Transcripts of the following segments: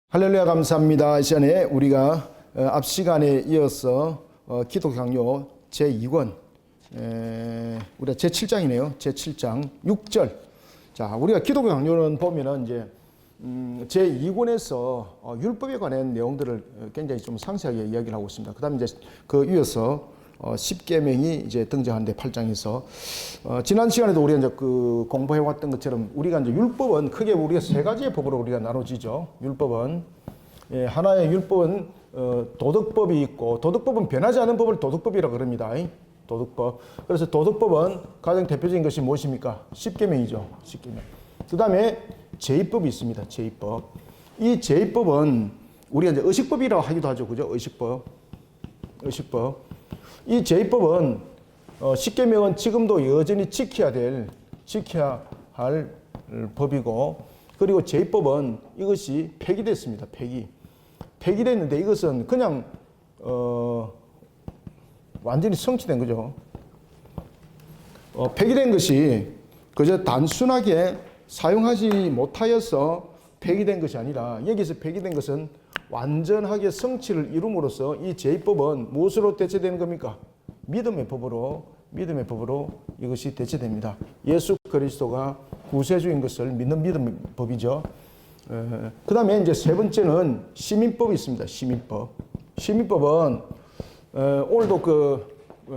할렐루야, 감사합니다. 이 시간에 우리가 앞 시간에 이어서 기독 강요 제2권 우리가 제7장이네요. 제7장 6절. 자, 우리가 기독 강요는 보면은 이제 제2권에서 율법에 관한 내용들을 굉장히 좀 상세하게 이야기를 하고 있습니다. 그다음에 이제 그 이어서 10계명이 이제 등장하는데 8장에서 지난 시간에도 우리가 이제 그 공부해 왔던 것처럼 우리가 이제 율법은 크게 우리가 세 가지의 법으로 우리가 나눠지죠. 율법은 하나의 율법은 도덕법이 있고, 도덕법은 변하지 않은 법을 도덕법이라고 그럽니다. 도덕법. 그래서 도덕법은 가장 대표적인 것이 무엇입니까? 10계명이죠. 10계명. 그다음에 제의법이 있습니다. 제의법. 이 제의법은 우리가 이제 의식법이라고 하기도 하죠. 그죠? 의식법. 이 제의법은 10계명은 지금도 여전히 지켜야 할 법이고, 그리고 제의법은 이것이 폐기됐습니다. 폐기됐는데 이것은 그냥 완전히 성취된 거죠. 폐기된 것이 그저 단순하게 사용하지 못하여서 폐기된 것이 아니라, 여기서 폐기된 것은 완전하게 성취를 이룸으로써 이 제의법은 무엇으로 대체되는 겁니까? 믿음의 법으로 이것이 대체됩니다. 예수 그리스도가 구세주인 것을 믿는 믿음의 법이죠. 그 다음에 이제 세 번째는 시민법이 있습니다. 시민법은 오늘도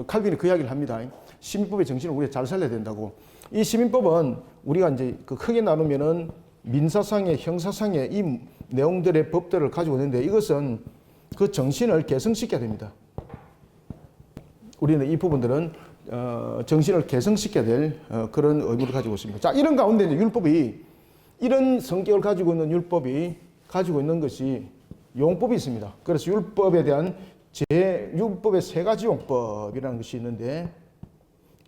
칼빈이 그 이야기를 합니다. 시민법의 정신을 우리가 잘 살려야 된다고. 이 시민법은 우리가 이제 크게 나누면은 민사상의, 형사상의 이 내용들의 법들을 가지고 있는데, 이것은 그 정신을 개성시켜야 됩니다. 우리는 이 부분들은 정신을 개성시켜야 될 그런 의무를 가지고 있습니다. 자, 이런 가운데 이제 율법이, 이런 성격을 가지고 있는 율법이 가지고 있는 것이 용법이 있습니다. 그래서 율법에 대한 율법의 세 가지 용법이라는 것이 있는데,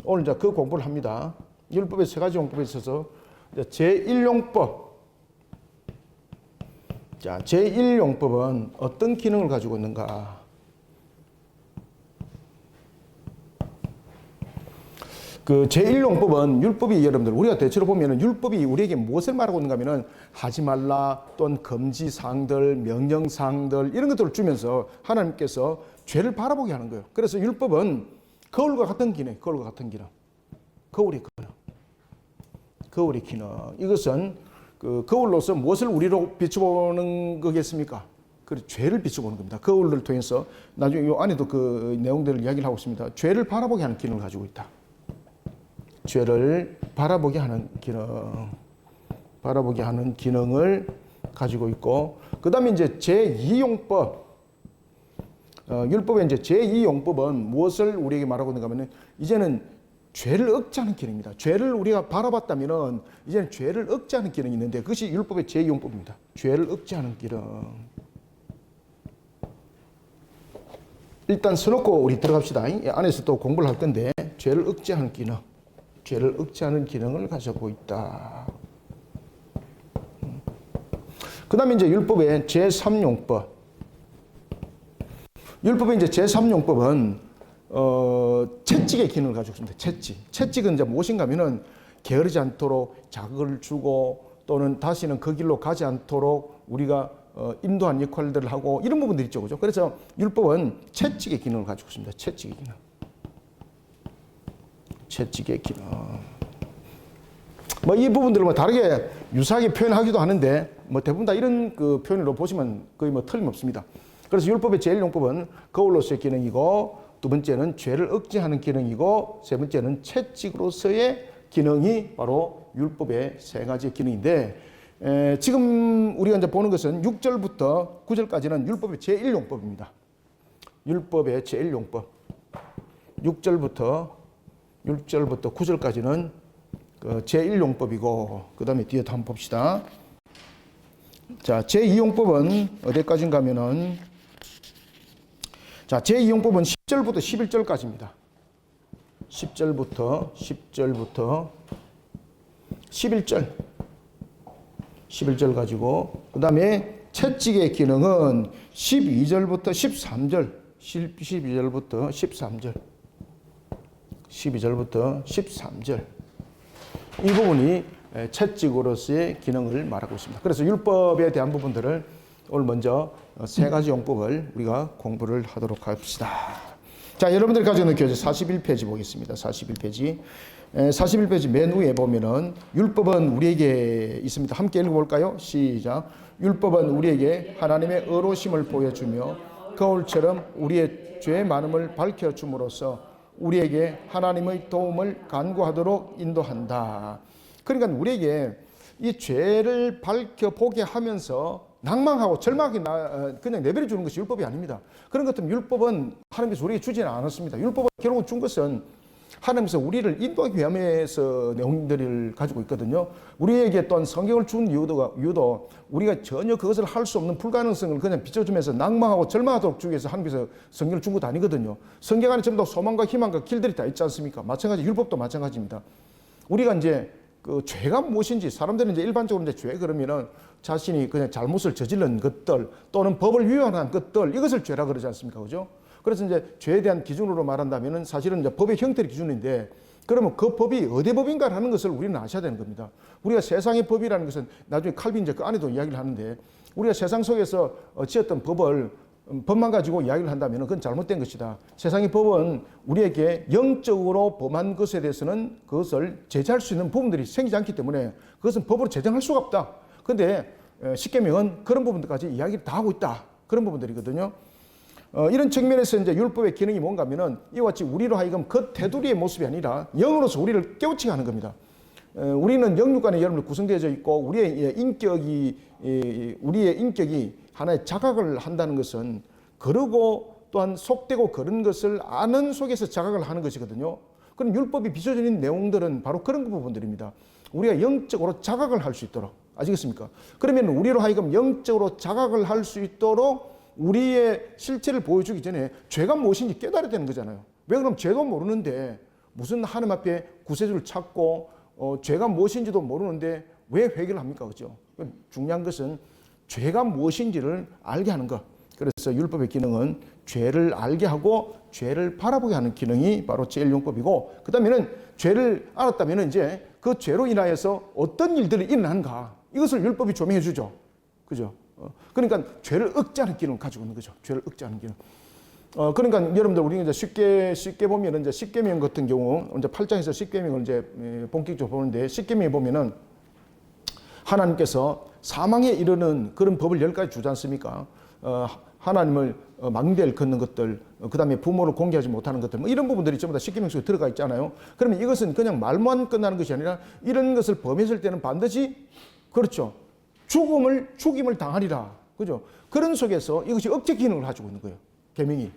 오늘 이제 그 공부를 합니다. 율법의 세 가지 용법에 있어서 제1용법. 자, 제1용법은 어떤 기능을 가지고 있는가? 그 제1용법은 율법이, 여러분들 우리가 대체로 보면은 율법이 우리에게 무엇을 말하고 있는가 하면은 하지 말라 또는 금지 사항들, 명령 사항들, 이런 것들을 주면서 하나님께서 죄를 바라보게 하는 거예요. 그래서 율법은 거울과 같은 기능. 거울의 기능. 이것은 그 거울로서 무엇을 우리로 비춰보는 거겠습니까? 그 죄를 비춰보는 겁니다. 거울을 통해서 나중에 이 안에도 그 내용들을 이야기를 하고 있습니다. 죄를 바라보게 하는 기능을 가지고 있다. 죄를 바라보게 하는 기능을 가지고 있고, 그 다음에 이제 제2용법. 율법의 이제 제2용법은 무엇을 우리에게 말하고 있는가 하면, 이제는 죄를 억제하는 기능입니다. 죄를 우리가 바라봤다면은 이제는 죄를 억제하는 기능이 있는데, 그것이 율법의 제2용법입니다. 죄를 억제하는 기능. 일단 써놓고 우리 들어갑시다. 이 안에서 또 공부를 할 건데, 죄를 억제하는 기능을 가지고 있다. 그 다음에 이제 율법의 제3용법. 율법의 이제 제3용법은 채찍의 기능을 가지고 있습니다. 채찍은 이제 무엇인가 하면은 게으르지 않도록 자극을 주고, 또는 다시는 그 길로 가지 않도록 우리가 인도한 역할들을 하고, 이런 부분들이 있죠. 그죠? 그래서 율법은 채찍의 기능을 가지고 있습니다. 채찍의 기능. 이 부분들을 다르게 유사하게 표현하기도 하는데, 대부분 다 이런 그 표현으로 보시면 거의 틀림없습니다. 그래서 율법의 제1용법은 거울로서의 기능이고, 두 번째는 죄를 억제하는 기능이고, 세 번째는 채찍으로서의 기능이 바로 율법의 세 가지 기능인데, 지금 우리가 이제 보는 것은 6절부터 9절까지는 율법의 제1용법입니다. 율법의 제1용법. 6절부터 9절까지는 제1용법이고, 그 다음에 뒤에 한번 봅시다. 자, 제2용법은 어디까지인가 하면은, 자, 제2용법은 10절부터 11절까지입니다. 10절부터 11절 가지고, 그 다음에 채찍의 기능은 12절부터 13절. 이 부분이 채찍으로서의 기능을 말하고 있습니다. 그래서 율법에 대한 부분들을 오늘 먼저 세 가지 용법을 우리가 공부를 하도록 합시다. 자, 여러분들 가지고 있는 교재 41페이지 보겠습니다. 41페이지. 41페이지 맨 위에 보면은 율법은 우리에게 있습니다. 함께 읽어볼까요? 시작. 율법은 우리에게 하나님의 의로우심을 보여주며 거울처럼 우리의 죄 많음을 밝혀줌으로써 우리에게 하나님의 도움을 간구하도록 인도한다. 그러니까 우리에게 이 죄를 밝혀보게 하면서 낭망하고 절망하게 그냥 내버려 주는 것이 율법이 아닙니다. 그런 것 같으면 율법은 하나님께서 우리에게 주지는 않았습니다. 율법은 결국은 준 것은 하나님께서 우리를 인도하기 위함에서 내용들을 가지고 있거든요. 우리에게 또한 성경을 준 이유도 우리가 전혀 그것을 할 수 없는 불가능성을 그냥 비춰주면서 낭망하고 절망하도록 주기 위해서 하나님께서 성경을 준 것 아니거든요. 성경 안에 전부 다 소망과 희망과 길들이 다 있지 않습니까? 마찬가지 율법도 마찬가지입니다. 우리가 이제 그 죄가 무엇인지 사람들은 이제 일반적으로 이제 죄 그러면은 자신이 그냥 잘못을 저지른 것들 또는 법을 위반한 것들 이것을 죄라 그러지 않습니까? 그죠? 그래서 이제 죄에 대한 기준으로 말한다면은 사실은 이제 법의 형태의 기준인데 그러면 그 법이 어디 법인가 하는 것을 우리는 아셔야 되는 겁니다. 우리가 세상의 법이라는 것은 나중에 칼빈 이제 그 안에도 이야기를 하는데 우리가 세상 속에서 지었던 법만 가지고 이야기를 한다면 그건 잘못된 것이다. 세상의 법은 우리에게 영적으로 범한 것에 대해서는 그것을 제재할 수 있는 부분들이 생기지 않기 때문에 그것은 법으로 제정할 수가 없다. 그런데 십계명은 그런 부분들까지 이야기를 다 하고 있다. 그런 부분들이거든요. 이런 측면에서 이제 율법의 기능이 뭔가 하면은 이와 같이 우리로 하여금 겉테두리의 모습이 아니라 영으로서 우리를 깨우치게 하는 겁니다. 우리는 영육간에 여러분들 구성되어져 있고 우리의 인격이 하나의 자각을 한다는 것은 그러고 또한 속되고 그런 것을 아는 속에서 자각을 하는 것이거든요. 그럼 율법이 비춰지는 내용들은 바로 그런 부분들입니다. 우리가 영적으로 자각을 할 수 있도록 아시겠습니까? 그러면 우리로 하여금 영적으로 자각을 할 수 있도록 우리의 실체를 보여주기 전에 죄가 무엇인지 깨달아야 되는 거잖아요. 왜 그럼 죄도 모르는데 무슨 하나님 앞에 구세주를 찾고 죄가 무엇인지도 모르는데 왜 회개를 합니까? 그죠? 중요한 것은 죄가 무엇인지를 알게 하는 것. 그래서 율법의 기능은 죄를 알게 하고 죄를 바라보게 하는 기능이 바로 제1율법이고 그 다음에는 죄를 알았다면 이제 그 죄로 인하여서 어떤 일들이 일어나는가 이것을 율법이 조명해 주죠. 그죠? 그러니까 죄를 억제하는 기능을 가지고 있는 거죠. 죄를 억제하는 기능. 그러니까 여러분들 우리가 이제 쉽게 보면 이제 십계명 같은 경우 이제 8장에서 십계명을 이제 본격적으로 보는데 십계명에 보면은 하나님께서 사망에 이르는 그런 법을 10가지 주지 않습니까? 하나님을 망대를 걷는 것들, 그 다음에 부모를 공개하지 못하는 것들, 뭐 이런 부분들이 전부 다 십계명 속에 들어가 있잖아요. 그러면 이것은 그냥 말만 끝나는 것이 아니라 이런 것을 범했을 때는 반드시 그렇죠. 죽임을 당하리라. 그죠? 그런 속에서 이것이 억제 기능을 가지고 있는 거예요. 계명이.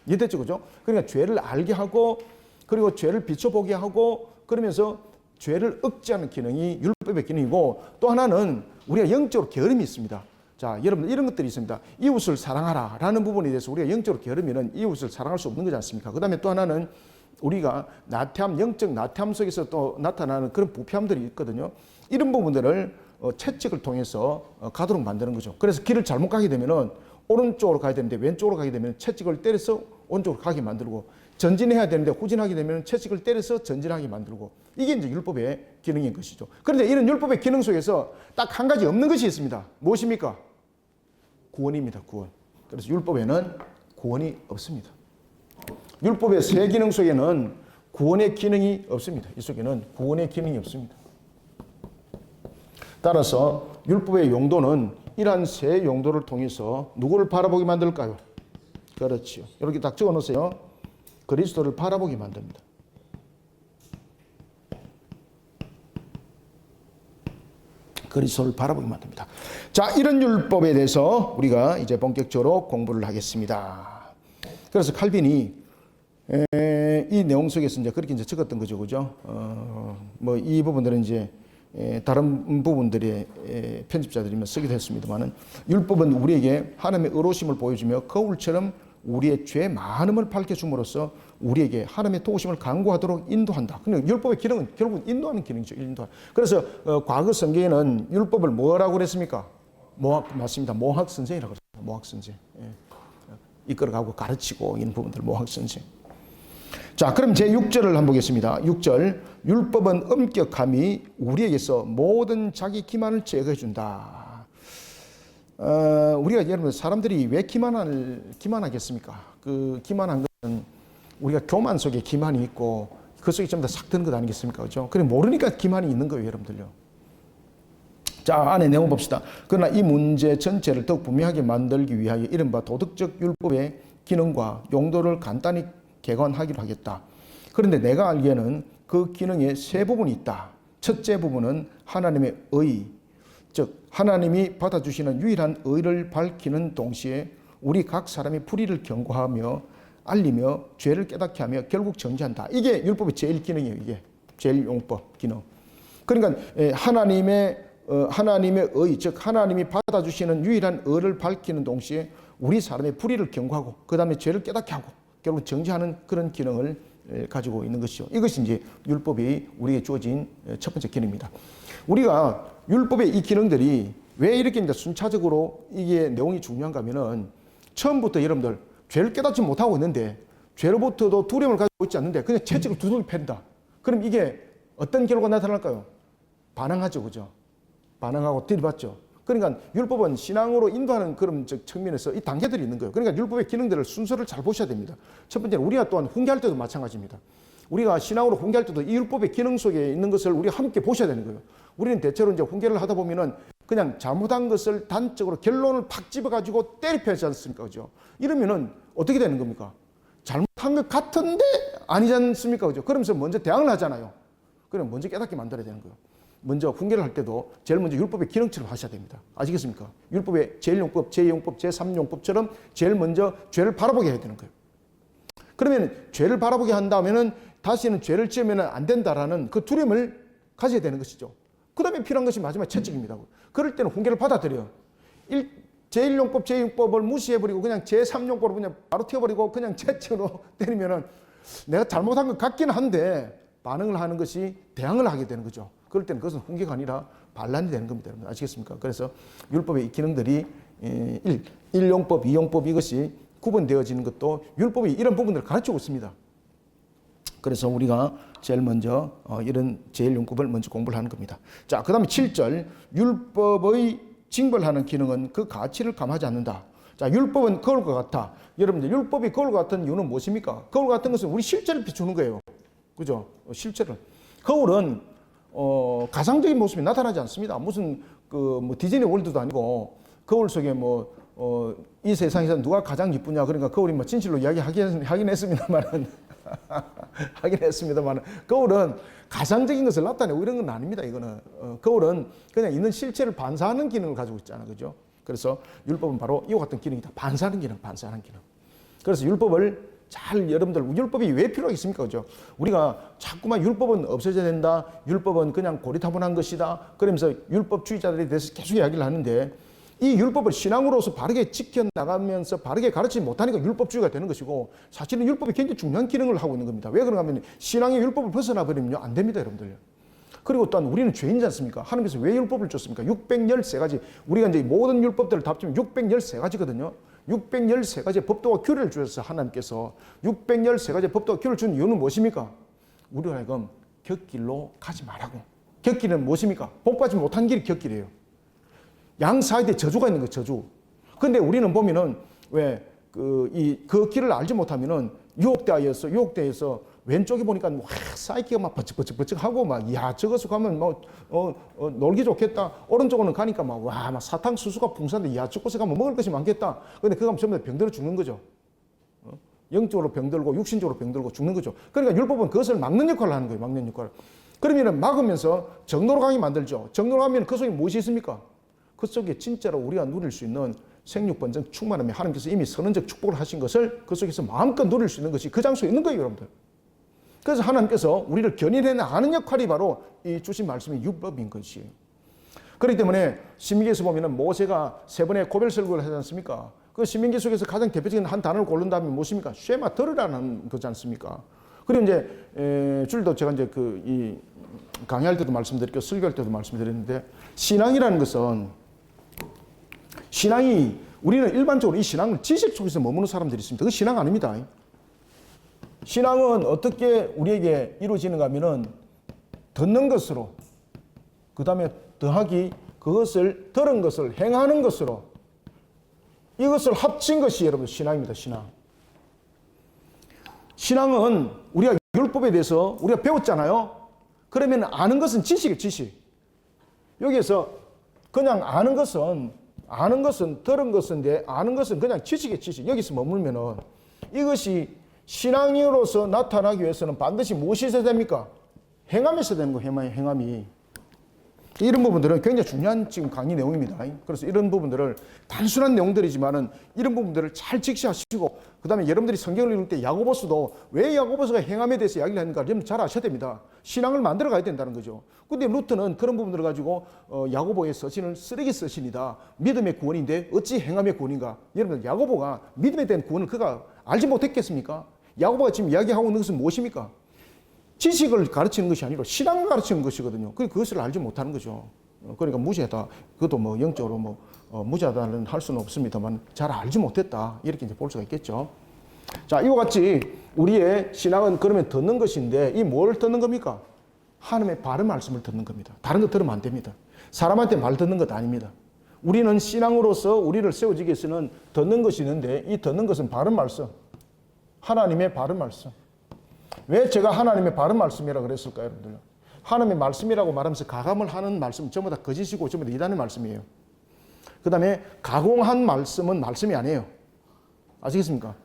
이해됐죠? 그죠? 그러니까 죄를 알게 하고 그리고 죄를 비춰보게 하고 그러면서 죄를 억제하는 기능이 율법의 기능이고 또 하나는 우리가 영적으로 게으름이 있습니다. 자, 여러분 이런 것들이 있습니다. 이웃을 사랑하라 라는 부분에 대해서 우리가 영적으로 게으르면 이웃을 사랑할 수 없는 거지 않습니까? 그 다음에 또 하나는 우리가 영적 나태함 속에서 또 나타나는 그런 부패함들이 있거든요. 이런 부분들을 채찍을 통해서 가도록 만드는 거죠. 그래서 길을 잘못 가게 되면은 오른쪽으로 가야 되는데 왼쪽으로 가게 되면 채찍을 때려서 오른쪽으로 가게 만들고 전진해야 되는데 후진하게 되면 채찍을 때려서 전진하게 만들고 이게 이제 율법의 기능인 것이죠. 그런데 이런 율법의 기능 속에서 딱 한 가지 없는 것이 있습니다. 무엇입니까? 구원입니다. 구원. 그래서 율법에는 구원이 없습니다. 율법의 세 기능 속에는 구원의 기능이 없습니다. 이 속에는 구원의 기능이 없습니다. 따라서 율법의 용도는 이러한 세 용도를 통해서 누구를 바라보게 만들까요? 그렇지요. 이렇게 딱 적어 놓으세요. 그리스도를 바라보게 만듭니다. 그리스도를 바라보게 만듭니다. 자, 이런 율법에 대해서 우리가 이제 본격적으로 공부를 하겠습니다. 그래서 칼빈이 이 내용 속에서 이제 그렇게 이제 적었던 거죠, 그죠? 뭐 이 부분들은 이제 다른 부분들의 편집자들이 쓰기도 했습니다만은 율법은 우리에게 하나님의 의로우심을 보여주며 거울처럼 우리의 죄 많음을 밝혀줌으로써 우리에게 하나님의 도우심을 간구하도록 인도한다. 근데 율법의 기능은 결국은 인도하는 기능이죠. 인도하는. 그래서 과거 성경에는 율법을 뭐라고 그랬습니까? 맞습니다. 모학 선생이라고 그랬습니다. 모학 선생. 예. 이끌어가고 가르치고 이런 부분들 모학 선생. 자, 그럼 제 6절을 한번 보겠습니다. 6절. 율법은 엄격함이 우리에게서 모든 자기 기만을 제거해 준다. 우리가 여러분 사람들이 왜 기만하겠습니까? 그 기만한 것은 우리가 교만 속에 기만이 있고 그 속에 좀 더 싹 드는 것 아니겠습니까? 그죠? 그래 모르니까 기만이 있는 거예요, 여러분들요. 자, 안에 내용 봅시다. 그러나 이 문제 전체를 더욱 분명하게 만들기 위하여 이른바 도덕적 율법의 기능과 용도를 간단히 개관하기로 하겠다. 그런데 내가 알기에는 그 기능에 세 부분이 있다. 첫째 부분은 하나님의 의, 즉 하나님이 받아주시는 유일한 의를 밝히는 동시에 우리 각 사람이 불의를 경고하며 알리며 죄를 깨닫게 하며 결국 정죄한다. 이게 율법의 제일 기능이에요. 이게 제일 용법 기능. 그러니까 하나님의 의, 즉 하나님이 받아주시는 유일한 의를 밝히는 동시에 우리 사람의 불의를 경고하고 그 다음에 죄를 깨닫게 하고 결국 정죄하는 그런 기능을 가지고 있는 것이죠. 이것이 이제 율법이 우리에게 주어진 첫 번째 기능입니다. 우리가 율법의 이 기능들이 왜 이렇게 이제 순차적으로 이게 내용이 중요한가 하면은 처음부터 여러분들 죄를 깨닫지 못하고 있는데 죄로부터도 두려움을 가지고 있지 않는데 그냥 채찍을 두들겨 팬다. 그럼 이게 어떤 결과가 나타날까요? 반항하죠. 그죠? 반항하고 들이받죠. 그러니까 율법은 신앙으로 인도하는 그런 측면에서 이 단계들이 있는 거예요. 그러니까 율법의 기능들을 순서를 잘 보셔야 됩니다. 첫 번째는 우리가 또한 훈계할 때도 마찬가지입니다. 우리가 신앙으로 훈계할 때도 이 율법의 기능 속에 있는 것을 우리가 함께 보셔야 되는 거예요. 우리는 대체로 이제 훈계를 하다 보면은 그냥 잘못한 것을 단적으로 결론을 팍 집어가지고 때리펴지 않습니까? 그죠? 이러면은 어떻게 되는 겁니까? 잘못한 것 같은데 아니지 않습니까? 그죠? 그러면서 먼저 대항을 하잖아요. 그럼 먼저 깨닫게 만들어야 되는 거예요. 먼저 훈계를 할 때도 제일 먼저 율법의 기능처럼 하셔야 됩니다. 아시겠습니까? 율법의 제1용법, 제2용법, 제3용법처럼 제일 먼저 죄를 바라보게 해야 되는 거예요. 그러면 죄를 바라보게 한 다음에는 다시는 죄를 지으면 안 된다라는 그 두려움을 가져야 되는 것이죠. 그 다음에 필요한 것이 마지막 채찍입니다. 그럴 때는 훈계를 받아들여요. 제1용법, 제2용법을 무시해버리고 그냥 제3용법으로 그냥 바로 튀어버리고 그냥 채찍으로 때리면은 내가 잘못한 것 같긴 한데 반응을 하는 것이 대항을 하게 되는 거죠. 그럴 때는 그것은 훈계가 아니라 반란이 되는 겁니다. 여러분 아시겠습니까? 그래서 율법의 이 기능들이 1용법, 2용법 이것이 구분되어지는 것도 율법이 이런 부분들을 가르치고 있습니다. 그래서 우리가 제일 먼저 이런 제1용법을 먼저 공부를 하는 겁니다. 자, 그 다음에 7절 율법의 징벌하는 기능은 그 가치를 감하지 않는다. 자, 율법은 거울과 같아. 여러분들 율법이 거울과 같은 이유는 무엇입니까? 거울 같은 것은 우리 실제를 비추는 거예요. 그죠? 실제를. 거울은 가상적인 모습이 나타나지 않습니다. 무슨 뭐 디즈니 월드도 아니고 거울 속에 이 세상에서 누가 가장 이쁘냐 그러니까 거울이 뭐 진실로 이야기하긴 했습니다만은 하긴 했습니다만은 거울은 가상적인 것을 나타내고 이런 건 아닙니다. 이거는 거울은 그냥 있는 실체를 반사하는 기능을 가지고 있잖아요. 그죠? 그래서 율법은 바로 이와 같은 기능이다. 반사하는 기능. 그래서 율법을 잘 여러분들 율법이 왜 필요하겠습니까? 그죠? 우리가 자꾸만 율법은 없어져야 된다. 율법은 그냥 고리타분한 것이다. 그러면서 율법주의자들에 대해서 계속 이야기를 하는데 이 율법을 신앙으로서 바르게 지켜나가면서 바르게 가르치지 못하니까 율법주의가 되는 것이고 사실은 율법이 굉장히 중요한 기능을 하고 있는 겁니다. 왜 그런가 하면 신앙의 율법을 벗어나 버리면 안 됩니다. 여러분들. 그리고 또한 우리는 죄인이지 않습니까? 하나님께서 왜 율법을 줬습니까? 613가지. 우리가 이제 모든 율법들을 다 합치면 613가지거든요. 613가지의 법도와 규례를 주셔서 하나님께서 613가지의 법도와 규례를 준 이유는 무엇입니까? 우리가 하여금 곁길로 가지 말라고. 곁길은 무엇입니까? 복받지 못한 길이 곁길이에요. 양 사이에 저주가 있는 거예요. 저주. 그런데 우리는 보면은 왜 그 길을 알지 못하면은 유혹대에서 왼쪽에 보니까 사이키가 막 버쩍버쩍하고 막 야 저것을 가면 놀기 좋겠다. 오른쪽으로는 가니까 막 사탕수수가 풍성한데 야 저곳에 가면 먹을 것이 많겠다. 근데 그거 가면 전부 다 병들어 죽는 거죠. 영적으로 병들고 육신적으로 병들고 죽는 거죠. 그러니까 율법은 그것을 막는 역할을 하는 거예요. 막는 역할을. 그러면은 막으면서 정로로 가게 만들죠. 정로로 가면 그 속에 무엇이 있습니까? 그 속에 진짜로 우리가 누릴 수 있는 생육번성 충만함에 하나님께서 이미 선언적 축복을 하신 것을 그 속에서 마음껏 누릴 수 있는 것이 그 장소에 있는 거예요, 여러분들. 그래서 하나님께서 우리를 견인해 나가는 역할이 바로 이 주신 말씀이 율법인 것이에요. 그렇기 때문에 신명기에서 보면은 모세가 3번의 고별설교를 하지 않습니까? 그 신명기 속에서 가장 대표적인 한 단어를 고른다면 무엇입니까? 쉐마 들으라는 거지 않습니까? 그리고 이제 줄도 제가 이제 이 강의할 때도 말씀드렸고 설교할 때도 말씀드렸는데 신앙이라는 것은 신앙이 우리는 일반적으로 이 신앙을 지식 속에서 머무는 사람들이 있습니다. 그건 신앙 아닙니다. 신앙은 어떻게 우리에게 이루어지는가 하면은 듣는 것으로 그 다음에 더하기 그것을 들은 것을 행하는 것으로 이것을 합친 것이 여러분 신앙입니다. 신앙. 신앙은 우리가 율법에 대해서 우리가 배웠잖아요. 그러면 아는 것은 지식이에요. 지식. 여기에서 그냥 아는 것은 들은 것인데 아는 것은 그냥 지식이에요. 지식. 여기서 머물면은 이것이 신앙으로서 나타나기 위해서는 반드시 무엇이 있어야 됩니까? 행함이 있어야 되는 거예요. 행함이. 이런 부분들은 굉장히 중요한 지금 강의 내용입니다. 그래서 이런 부분들을 단순한 내용들이지만은 이런 부분들을 잘 직시하시고 그 다음에 여러분들이 성경을 읽을 때 야고보서도 왜 야고보서가 행함에 대해서 이야기를 하는가 여러분 잘 아셔야 됩니다. 신앙을 만들어 가야 된다는 거죠. 근데 루트는 그런 부분들을 가지고 야고보의 서신을 쓰레기 서신이다. 믿음의 구원인데 어찌 행함의 구원인가? 여러분들 야고보가 믿음에 대한 구원을 그가 알지 못했겠습니까? 야고보가 지금 이야기하고 있는 것은 무엇입니까? 지식을 가르치는 것이 아니라 신앙을 가르치는 것이거든요. 그것을 알지 못하는 거죠. 그러니까 무지하다. 그것도 뭐 영적으로 무지하다는 할 수는 없습니다만 잘 알지 못했다. 이렇게 이제 볼 수가 있겠죠. 자, 이와 같이 우리의 신앙은 그러면 듣는 것인데 이 뭘 듣는 겁니까? 하나님의 바른 말씀을 듣는 겁니다. 다른 거 들으면 안 됩니다. 사람한테 말 듣는 것 아닙니다. 우리는 신앙으로서 우리를 세워지기 위해서는 듣는 것이 있는데 이 듣는 것은 바른 말씀. 하나님의 바른 말씀. 왜 제가 하나님의 바른 말씀이라고 그랬을까요, 여러분들? 하나님의 말씀이라고 말하면서 가감을 하는 말씀 전부 다 거짓이고 전부 다 이단의 말씀이에요. 그 다음에 가공한 말씀은 말씀이 아니에요. 아시겠습니까?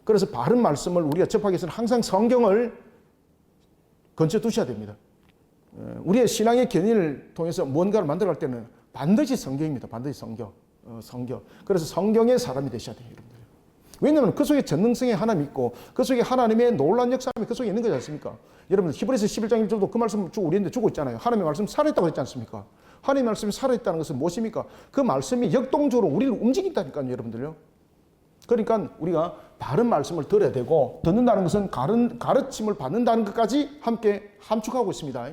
그래서 바른 말씀을 우리가 접하기 위해서는 항상 성경을 근처에 두셔야 됩니다. 우리의 신앙의 견인을 통해서 뭔가를 만들어갈 때는 반드시 성경입니다. 반드시 성경. 성경. 그래서 성경의 사람이 되셔야 돼요, 여러분들. 왜냐하면 그 속에 전능성의 하나님이 있고 그 속에 하나님의 놀라운 역사함이 그 속에 있는 거지 않습니까? 여러분 히브리서 11장 1절도 그 말씀을 쭉 우리한테 주고 있잖아요. 하나님의 말씀이 살아있다고 했지 않습니까? 하나님의 말씀이 살아있다는 것은 무엇입니까? 그 말씀이 역동적으로 우리를 움직인다니까요, 여러분들요. 그러니까 우리가 바른 말씀을 들어야 되고 듣는다는 것은 가르침을 받는다는 것까지 함께 함축하고 있습니다.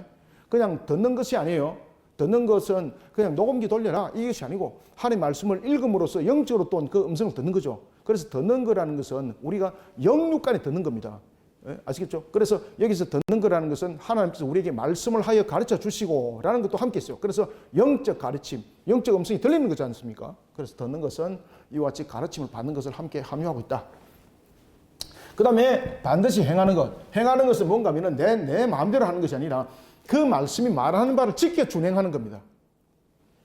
그냥 듣는 것이 아니에요. 듣는 것은 그냥 녹음기 돌려라 이것이 아니고 하나님의 말씀을 읽음으로써 영적으로 또 그 음성을 듣는 거죠. 그래서 듣는 거라는 것은 우리가 영육간에 듣는 겁니다. 아시겠죠? 그래서 여기서 듣는 거라는 것은 하나님께서 우리에게 말씀을 하여 가르쳐 주시고 라는 것도 함께 있어요. 그래서 영적 가르침, 영적 음성이 들리는 거지 않습니까? 그래서 듣는 것은 이와 같이 가르침을 받는 것을 함께 함유하고 있다. 그 다음에 반드시 행하는 것. 행하는 것은 뭔가 하면 내 마음대로 하는 것이 아니라 그 말씀이 말하는 바를 지켜 준행하는 겁니다.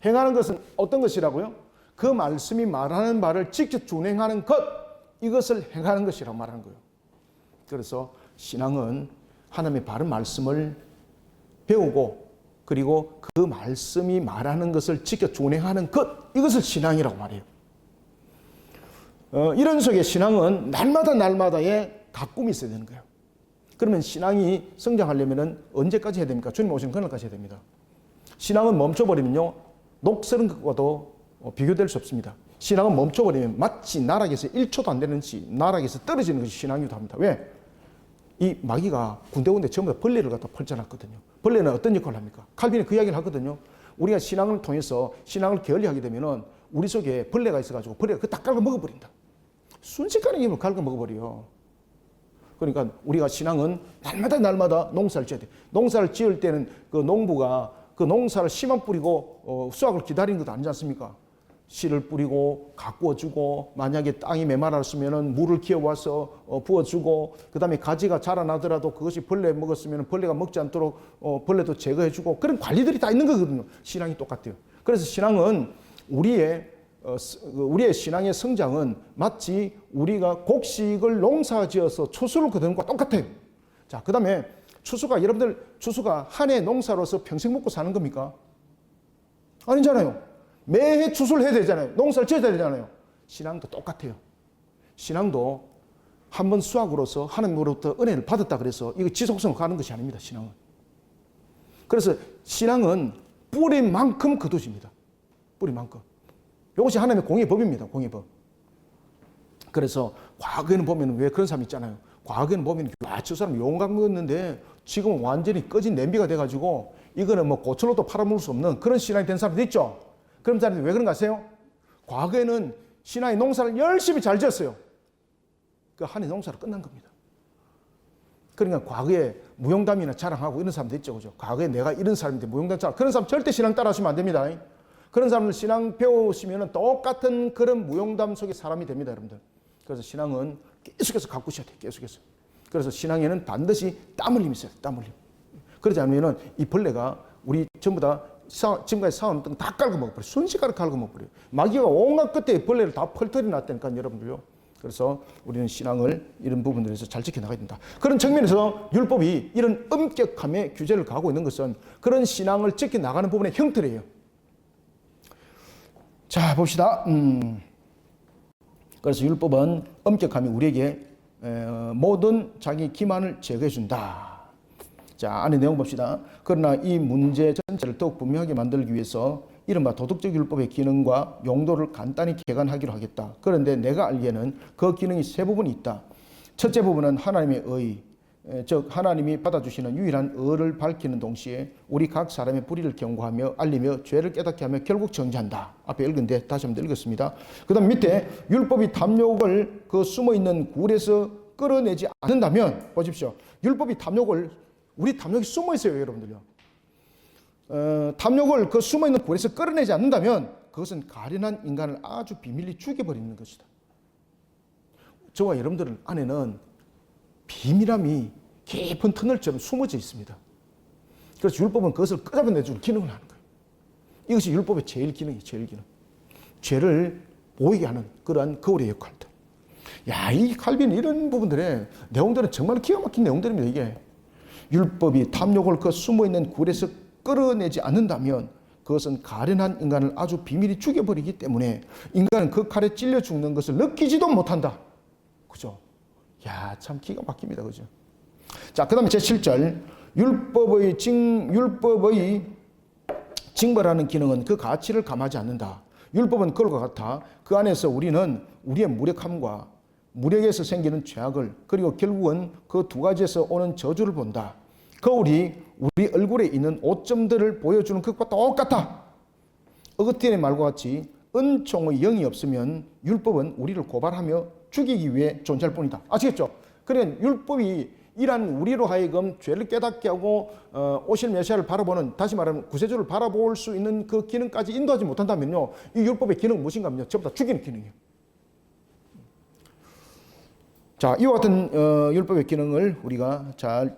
행하는 것은 어떤 것이라고요? 그 말씀이 말하는 바를 지켜 준행하는 것. 이것을 행하는 것이라고 말하는 거예요. 그래서 신앙은 하나님의 바른 말씀을 배우고 그리고 그 말씀이 말하는 것을 지켜 준행하는 것. 이것을 신앙이라고 말해요. 이런 속에 신앙은 날마다의 가꿈이 있어야 되는 거예요. 그러면 신앙이 성장하려면 언제까지 해야 됩니까? 주님 오시는 그날까지 해야 됩니다. 신앙은 멈춰버리면요, 녹슬은 것과도 비교될 수 없습니다. 신앙은 멈춰버리면 마치 나락에서 1초도 안 되는지 나락에서 떨어지는 것이 신앙이기도 합니다. 왜? 이 마귀가 군데군데 전부 다 벌레를 갖다 펼쳐놨거든요. 벌레는 어떤 역할을 합니까? 칼빈이 그 이야기를 하거든요. 우리가 신앙을 통해서 신앙을 게을리하게 되면은 우리 속에 벌레가 있어가지고 벌레가 그 딱 깔고 먹어버린다. 순식간에 힘을 깔고 먹어버려. 그러니까 우리가 신앙은 날마다 농사를 지어야 돼. 농사를 지을 때는 그 농부가 그 농사를 씨만 뿌리고 수확을 기다리는 것도 아니지 않습니까? 씨를 뿌리고 가꾸어주고 만약에 땅이 메마랐으면 물을 기어와서 부어주고 그 다음에 가지가 자라나더라도 그것이 벌레 먹었으면 벌레가 먹지 않도록 벌레도 제거해주고 그런 관리들이 다 있는 거거든요. 신앙이 똑같아요. 그래서 신앙은 우리의 신앙의 성장은 마치 우리가 곡식을 농사지어서 추수를 거두는 것과 똑같아요. 자, 그 다음에 여러분들 추수가 한 해 농사로서 평생 먹고 사는 겁니까? 아니잖아요. 매해 추수를 해야 되잖아야 농사를 지어야 되잖아요. 신앙도 똑같아요. 신앙도 한 번 수확으로서 하나님으로부터 은혜를 받았다 그래서 이거 지속성을 가는 것이 아닙니다. 신앙은. 그래서 신앙은 뿌리만큼 거두집니다. 뿌리만큼. 이것이 하나님의 공의 법입니다. 공의 법. 그래서 과거에는 보면 왜 그런 사람 있잖아요. 과거에는 보면 저 사람 용감했는데 지금은 완전히 꺼진 냄비가 돼가지고 이거는 뭐 고철로도 팔아먹을 수 없는 그런 신앙이 된 사람도 있죠. 그런 사람들이 왜 그런가 아세요? 과거에는 신앙의 농사를 열심히 잘 지었어요. 그 한 해 농사로 끝난 겁니다. 그러니까 과거에 무용담이나 자랑하고 이런 사람도 있죠. 그죠? 과거에 내가 이런 사람인데 무용담 자랑. 그런 사람 절대 신앙 따라하시면 안 됩니다. 그런 사람들 신앙 배우시면 똑같은 그런 무용담 속의 사람이 됩니다, 여러분들. 그래서 신앙은 계속해서 가꾸셔야 돼요, 계속해서. 그래서 신앙에는 반드시 땀 흘림이 있어요, 땀 흘림. 그러지 않으면 이 벌레가 우리 전부 다 지금까지 사온 다 깔고 먹어버려요. 순식간에 깔고 먹어버려요. 마귀가 온갖 끝에 벌레를 다 펄털이 났다니까, 여러분들요. 그래서 우리는 신앙을 이런 부분들에서 잘 지켜나가야 된다. 그런 측면에서 율법이 이런 엄격함의 규제를 가하고 있는 것은 그런 신앙을 지켜나가는 부분의 형태래요. 자, 봅시다. 그래서 율법은 엄격함이 우리에게 모든 자기 기만을 제거해 준다. 자, 안에 내용 봅시다. 그러나 이 문제 전체를 더욱 분명하게 만들기 위해서 이른바 도덕적 율법의 기능과 용도를 간단히 개관하기로 하겠다. 그런데 내가 알기에는 그 기능이 세 부분이 있다. 첫째 부분은 하나님의 의, 즉 하나님이 받아주시는 유일한 의를 밝히는 동시에 우리 각 사람의 불의를 경고하며 알리며 죄를 깨닫게 하며 결국 정죄한다. 앞에 읽은데 다시 한번 읽었습니다. 그 다음 밑에 율법이 탐욕을 그 숨어있는 굴에서 끌어내지 않는다면, 보십시오. 율법이 탐욕을, 우리 탐욕이 숨어있어요, 여러분들요. 탐욕을 그 숨어있는 굴에서 끌어내지 않는다면 그것은 가련한 인간을 아주 비밀리 죽여버리는 것이다. 저와 여러분들 안에는 비밀함이 깊은 터널처럼 숨어져 있습니다. 그래서 율법은 그것을 끄집어내주는 기능을 하는 거예요. 이것이 율법의 제일 기능이에요, 제일 기능. 죄를 보이게 하는 그러한 거울의 역할들. 야, 이 칼빈 이런 부분들의 내용들은 정말 기가 막힌 내용들입니다, 이게. 율법이 탐욕을 그 숨어있는 굴에서 끌어내지 않는다면 그것은 가련한 인간을 아주 비밀히 죽여버리기 때문에 인간은 그 칼에 찔려 죽는 것을 느끼지도 못한다. 그죠? 야, 참 기가 막힙니다. 그죠? 자, 그 다음에 제7절. 율법의 징벌하는 기능은 그 가치를 감하지 않는다. 율법은 그것과 같아 그 안에서 우리는 우리의 무력함과 무력에서 생기는 죄악을, 그리고 결국은 그 두 가지에서 오는 저주를 본다. 거울이 우리 얼굴에 있는 오점들을 보여주는 것과 똑같아. 어거티의 말과 같이 은총의 영이 없으면 율법은 우리를 고발하며 죽이기 위해 존재할 뿐이다. 아시겠죠? 그러니까 율법이 이란 우리로 하여금 죄를 깨닫게 하고 오실 메시아를 바라보는, 다시 말하면 구세주를 바라볼 수 있는 그 기능까지 인도하지 못한다면요, 이 율법의 기능은 무엇인가 하면요, 전부 다 죽이는 기능이에요. 자, 이와 같은 율법의 기능을 우리가 잘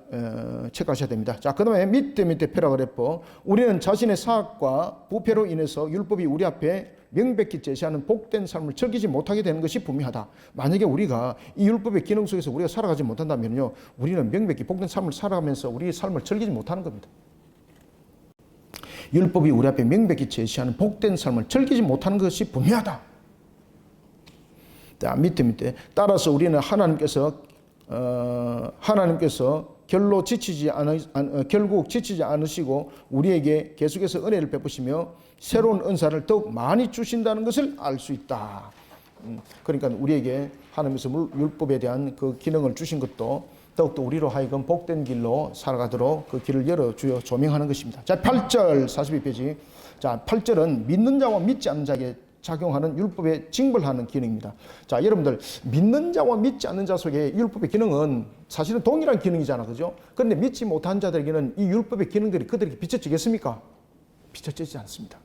체크하셔야 됩니다. 자, 그 다음에 밑에 패러그래프. 우리는 자신의 사악과 부패로 인해서 율법이 우리 앞에 명백히 제시하는 복된 삶을 즐기지 못하게 되는 것이 분명하다. 만약에 우리가 이 율법의 기능 속에서 우리가 살아가지 못한다면요, 우리는 명백히 복된 삶을 살아가면서 우리의 삶을 즐기지 못하는 겁니다. 율법이 우리 앞에 명백히 제시하는 복된 삶을 즐기지 못하는 것이 분명하다. 자, 밑에. 따라서 우리는 하나님께서 결국 지치지 않으시고 우리에게 계속해서 은혜를 베푸시며 새로운 은사를 더욱 많이 주신다는 것을 알 수 있다. 그러니까 우리에게 하나님께서 율법에 대한 그 기능을 주신 것도 더욱더 우리로 하여금 복된 길로 살아가도록 그 길을 열어주어 조명하는 것입니다. 자, 8절 42페이지. 자, 8절은 믿는 자와 믿지 않는 자에게 작용하는 율법에 징벌하는 기능입니다. 자, 여러분들, 믿는 자와 믿지 않는 자 속에 율법의 기능은 사실은 동일한 기능이잖아, 그죠? 그런데 믿지 못한 자들에게는 이 율법의 기능들이 그들에게 비춰지겠습니까? 비춰지지 않습니다.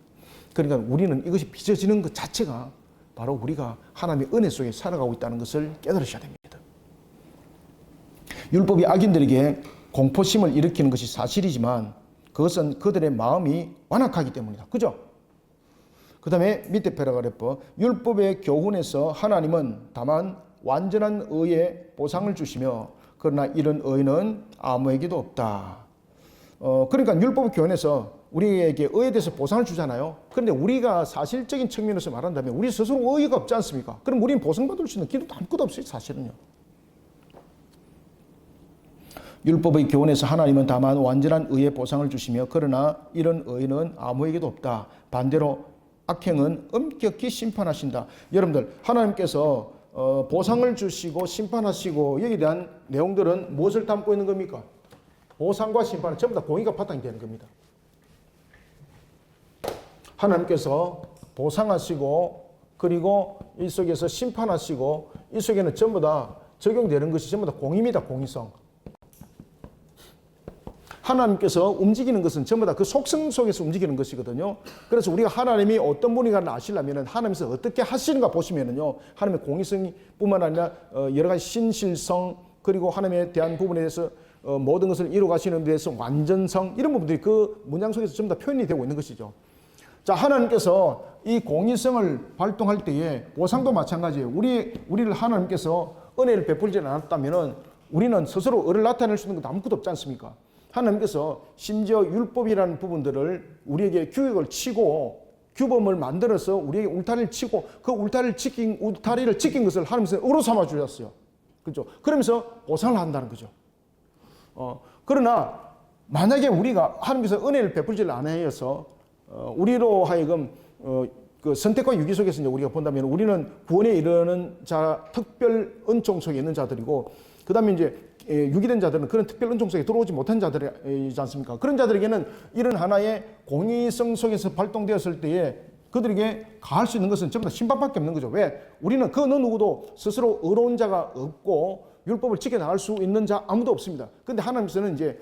그러니까 우리는 이것이 비춰지는 것 자체가 바로 우리가 하나님의 은혜 속에 살아가고 있다는 것을 깨달으셔야 됩니다. 율법이 악인들에게 공포심을 일으키는 것이 사실이지만 그것은 그들의 마음이 완악하기 때문이다. 그죠? 그 다음에 밑에 패러그래프. 율법의 교훈에서 하나님은 다만 완전한 의의 보상을 주시며 그러나 이런 의는 아무에게도 없다. 그러니까 율법 교훈에서 우리에게 의에 대해서 보상을 주잖아요. 그런데 우리가 사실적인 측면에서 말한다면 우리 스스로 의의가 없지 않습니까? 그럼 우리는 보상받을 수 있는 기도도 아무것도 없어요, 사실은요. 율법의 교훈에서 하나님은 다만 완전한 의의 보상을 주시며 그러나 이런 의는 아무에게도 없다. 반대로 악행은 엄격히 심판하신다. 여러분들, 하나님께서 보상을 주시고 심판하시고 여기에 대한 내용들은 무엇을 담고 있는 겁니까? 보상과 심판은 전부 다 공의가 바탕이 되는 겁니다. 하나님께서 보상하시고 그리고 이 속에서 심판하시고 이 속에는 전부 다 적용되는 것이 전부 다 공의입니다. 공의성. 하나님께서 움직이는 것은 전부 다 그 속성 속에서 움직이는 것이거든요. 그래서 우리가 하나님이 어떤 분인가를 아시려면 하나님께서 어떻게 하시는가 보시면은요, 하나님의 공의성뿐만 아니라 여러 가지 신실성, 그리고 하나님에 대한 부분에 대해서 모든 것을 이루어 가시는 데 대해서 완전성, 이런 부분들이 그 문장 속에서 전부 다 표현이 되고 있는 것이죠. 자, 하나님께서 이 공의성을 발동할 때에 보상도 마찬가지예요. 우리를 하나님께서 은혜를 베풀지 않았다면은 우리는 스스로 을을 나타낼 수 있는 것도 아무것도 없지 않습니까? 하나님께서 심지어 율법이라는 부분들을 우리에게 규격을 치고 규범을 만들어서 우리에게 울타리를 치고 그 울타리를 지킨 것을 하나님께서 의로 삼아 주셨어요. 그렇죠? 그러면서 보상을 한다는 거죠. 그러나 만약에 우리가 하나님께서 은혜를 베풀지를 않아서 우리로 하여금 그 선택과 유기 속에서 이제 우리가 본다면 우리는 구원에 이르는 자, 특별 은총 속에 있는 자들이고, 그 다음에 이제 유기된 자들은 그런 특별 은총 속에 들어오지 못한 자들이지 않습니까? 그런 자들에게는 이런 하나의 공의성 속에서 발동되었을 때에 그들에게 가할 수 있는 것은 전부 다 심판밖에 없는 거죠. 왜? 우리는 그 어느 누구도 스스로 의로운 자가 없고 율법을 지켜나갈 수 있는 자 아무도 없습니다. 그런데 하나님께서는 이제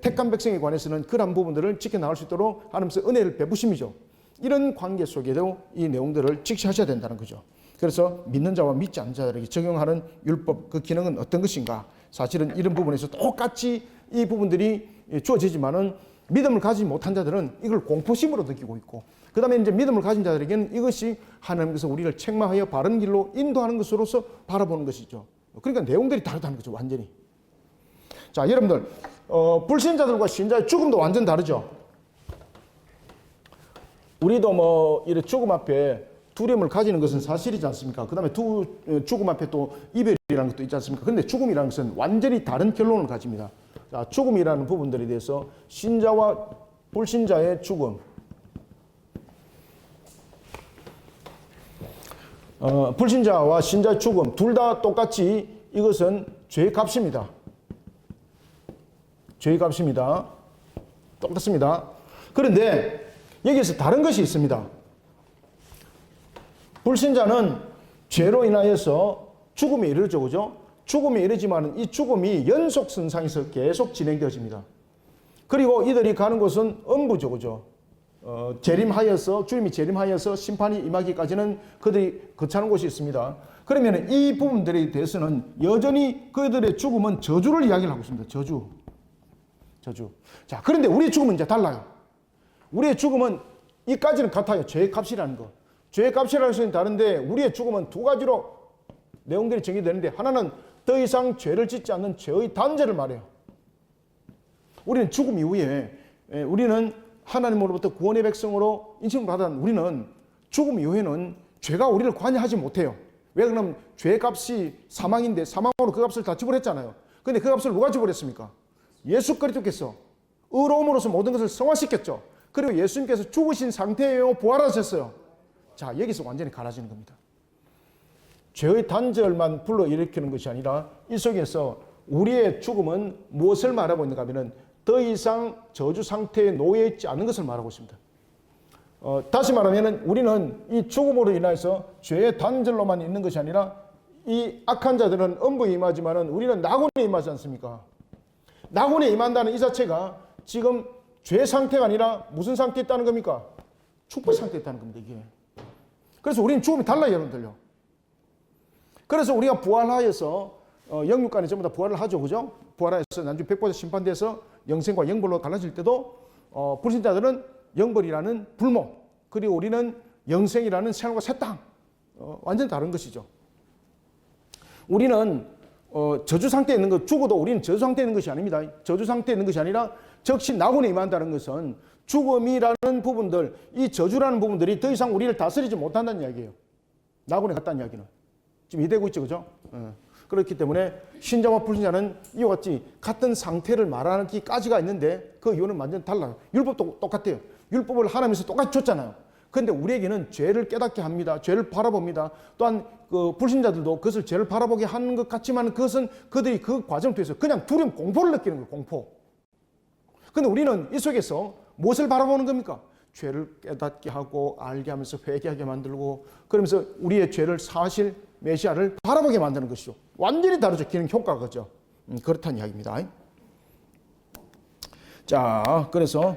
택한 백성에 관해서는 그런 부분들을 지켜나갈 수 있도록 하나님께서 은혜를 베푸심이죠. 이런 관계 속에도 이 내용들을 직시하셔야 된다는 거죠. 그래서 믿는 자와 믿지 않는 자들에게 적용하는 율법 그 기능은 어떤 것인가? 사실은 이런 부분에서 똑같이 이 부분들이 주어지지만은 믿음을 가지지 못한 자들은 이걸 공포심으로 느끼고 있고, 그 다음에 이제 믿음을 가진 자들에게는 이것이 하나님께서 우리를 책망하여 바른 길로 인도하는 것으로서 바라보는 것이죠. 그러니까 내용들이 다르다는 거죠, 완전히. 자, 여러분들, 불신자들과 신자의 죽음도 완전 다르죠. 우리도 뭐 이렇게 죽음 앞에 두려움을 가지는 것은 사실이지 않습니까? 그 다음에 죽음 앞에 또 이별이라는 것도 있지 않습니까? 그런데 죽음이라는 것은 완전히 다른 결론을 가집니다. 자, 죽음이라는 부분들에 대해서 신자와 불신자의 죽음, 불신자와 신자의 죽음 둘 다 똑같이 이것은 죄의 값입니다. 죄의 값입니다. 똑같습니다. 그런데 여기에서 다른 것이 있습니다. 불신자는 죄로 인하여서 죽음에 이르죠, 그죠? 죽음에 이르지만 이 죽음이 연속선상에서 계속 진행되어집니다. 그리고 이들이 가는 곳은 음부죠, 그죠? 재림하여서, 주님이 재림하여서 심판이 임하기까지는 그들이 거처하는 곳이 있습니다. 그러면 이 부분들에 대해서는 여전히 그들의 죽음은 저주를 이야기를 하고 있습니다. 저주. 자, 그런데 우리의 죽음은 이제 달라요. 우리의 죽음은 이까지는 같아요. 죄의 값이라는 거. 죄의 값이라는 것은 다른데 우리의 죽음은 두 가지로 내용들이 정의되는데, 하나는 더 이상 죄를 짓지 않는 죄의 단죄를 말해요. 우리는 죽음 이후에 우리는 하나님으로부터 구원의 백성으로 인칭을 받은 우리는 죽음 이후에는 죄가 우리를 관여하지 못해요. 왜 그러면 죄의 값이 사망인데 사망으로 그 값을 다 지불했잖아요. 그런데 그 값을 누가 지불했습니까? 예수 그리스도께서 의로움으로서 모든 것을 성화시켰죠. 그리고 예수님께서 죽으신 상태에요, 부활하셨어요. 자, 여기서 완전히 갈라지는 겁니다. 죄의 단절만 불러일으키는 것이 아니라 이 속에서 우리의 죽음은 무엇을 말하고 있는가 하면 더 이상 저주 상태에 놓여 있지 않은 것을 말하고 있습니다. 다시 말하면 우리는 이 죽음으로 인해서 죄의 단절로만 있는 것이 아니라 이 악한 자들은 음부에 임하지만 우리는 낙원에 임하지 않습니까? 낙원에 임한다는 이 자체가 지금 죄 상태가 아니라 무슨 상태에 있다는 겁니까? 축복 상태에 있다는 겁니다, 이게. 그래서 우리는 죽음이 달라요, 여러분들요. 그래서 우리가 부활하여서 영육간에 전부 다 부활을 하죠, 그죠? 부활하여서 나중에 백보자 심판돼서 영생과 영벌로 갈라질 때도 불신자들은 영벌이라는 불목, 그리고 우리는 영생이라는 새하늘과 새 땅, 완전 다른 것이죠. 우리는 저주 상태에 있는 것, 죽어도 우리는 저주 상태에 있는 것이 아닙니다. 저주 상태에 있는 것이 아니라 즉시 낙원에 임한다는 것은 죽음이라는 부분들, 이 저주라는 부분들이 더 이상 우리를 다스리지 못한다는 이야기예요. 낙원에 갔다는 이야기는. 지금 이해되고 있죠, 그죠? 그렇기 때문에 신자와 불신자는 이와 같이 같은 상태를 말하기까지가 있는데 그 이유는 완전 달라요. 율법도 똑같아요. 율법을 하나님께서 똑같이 줬잖아요. 그런데 우리에게는 죄를 깨닫게 합니다. 죄를 바라봅니다. 또한 그 불신자들도 그것을 죄를 바라보게 하는 것 같지만 그것은 그들이 그 과정을 통해서 그냥 두려움, 공포를 느끼는 거예요. 공포. 그런데 우리는 이 속에서 무엇을 바라보는 겁니까? 죄를 깨닫게 하고 알게 하면서 회개하게 만들고, 그러면서 우리의 죄를 사실 메시아를 바라보게 만드는 것이죠. 완전히 다르죠. 기능 효과가 그죠. 그렇다는 이야기입니다. 자, 그래서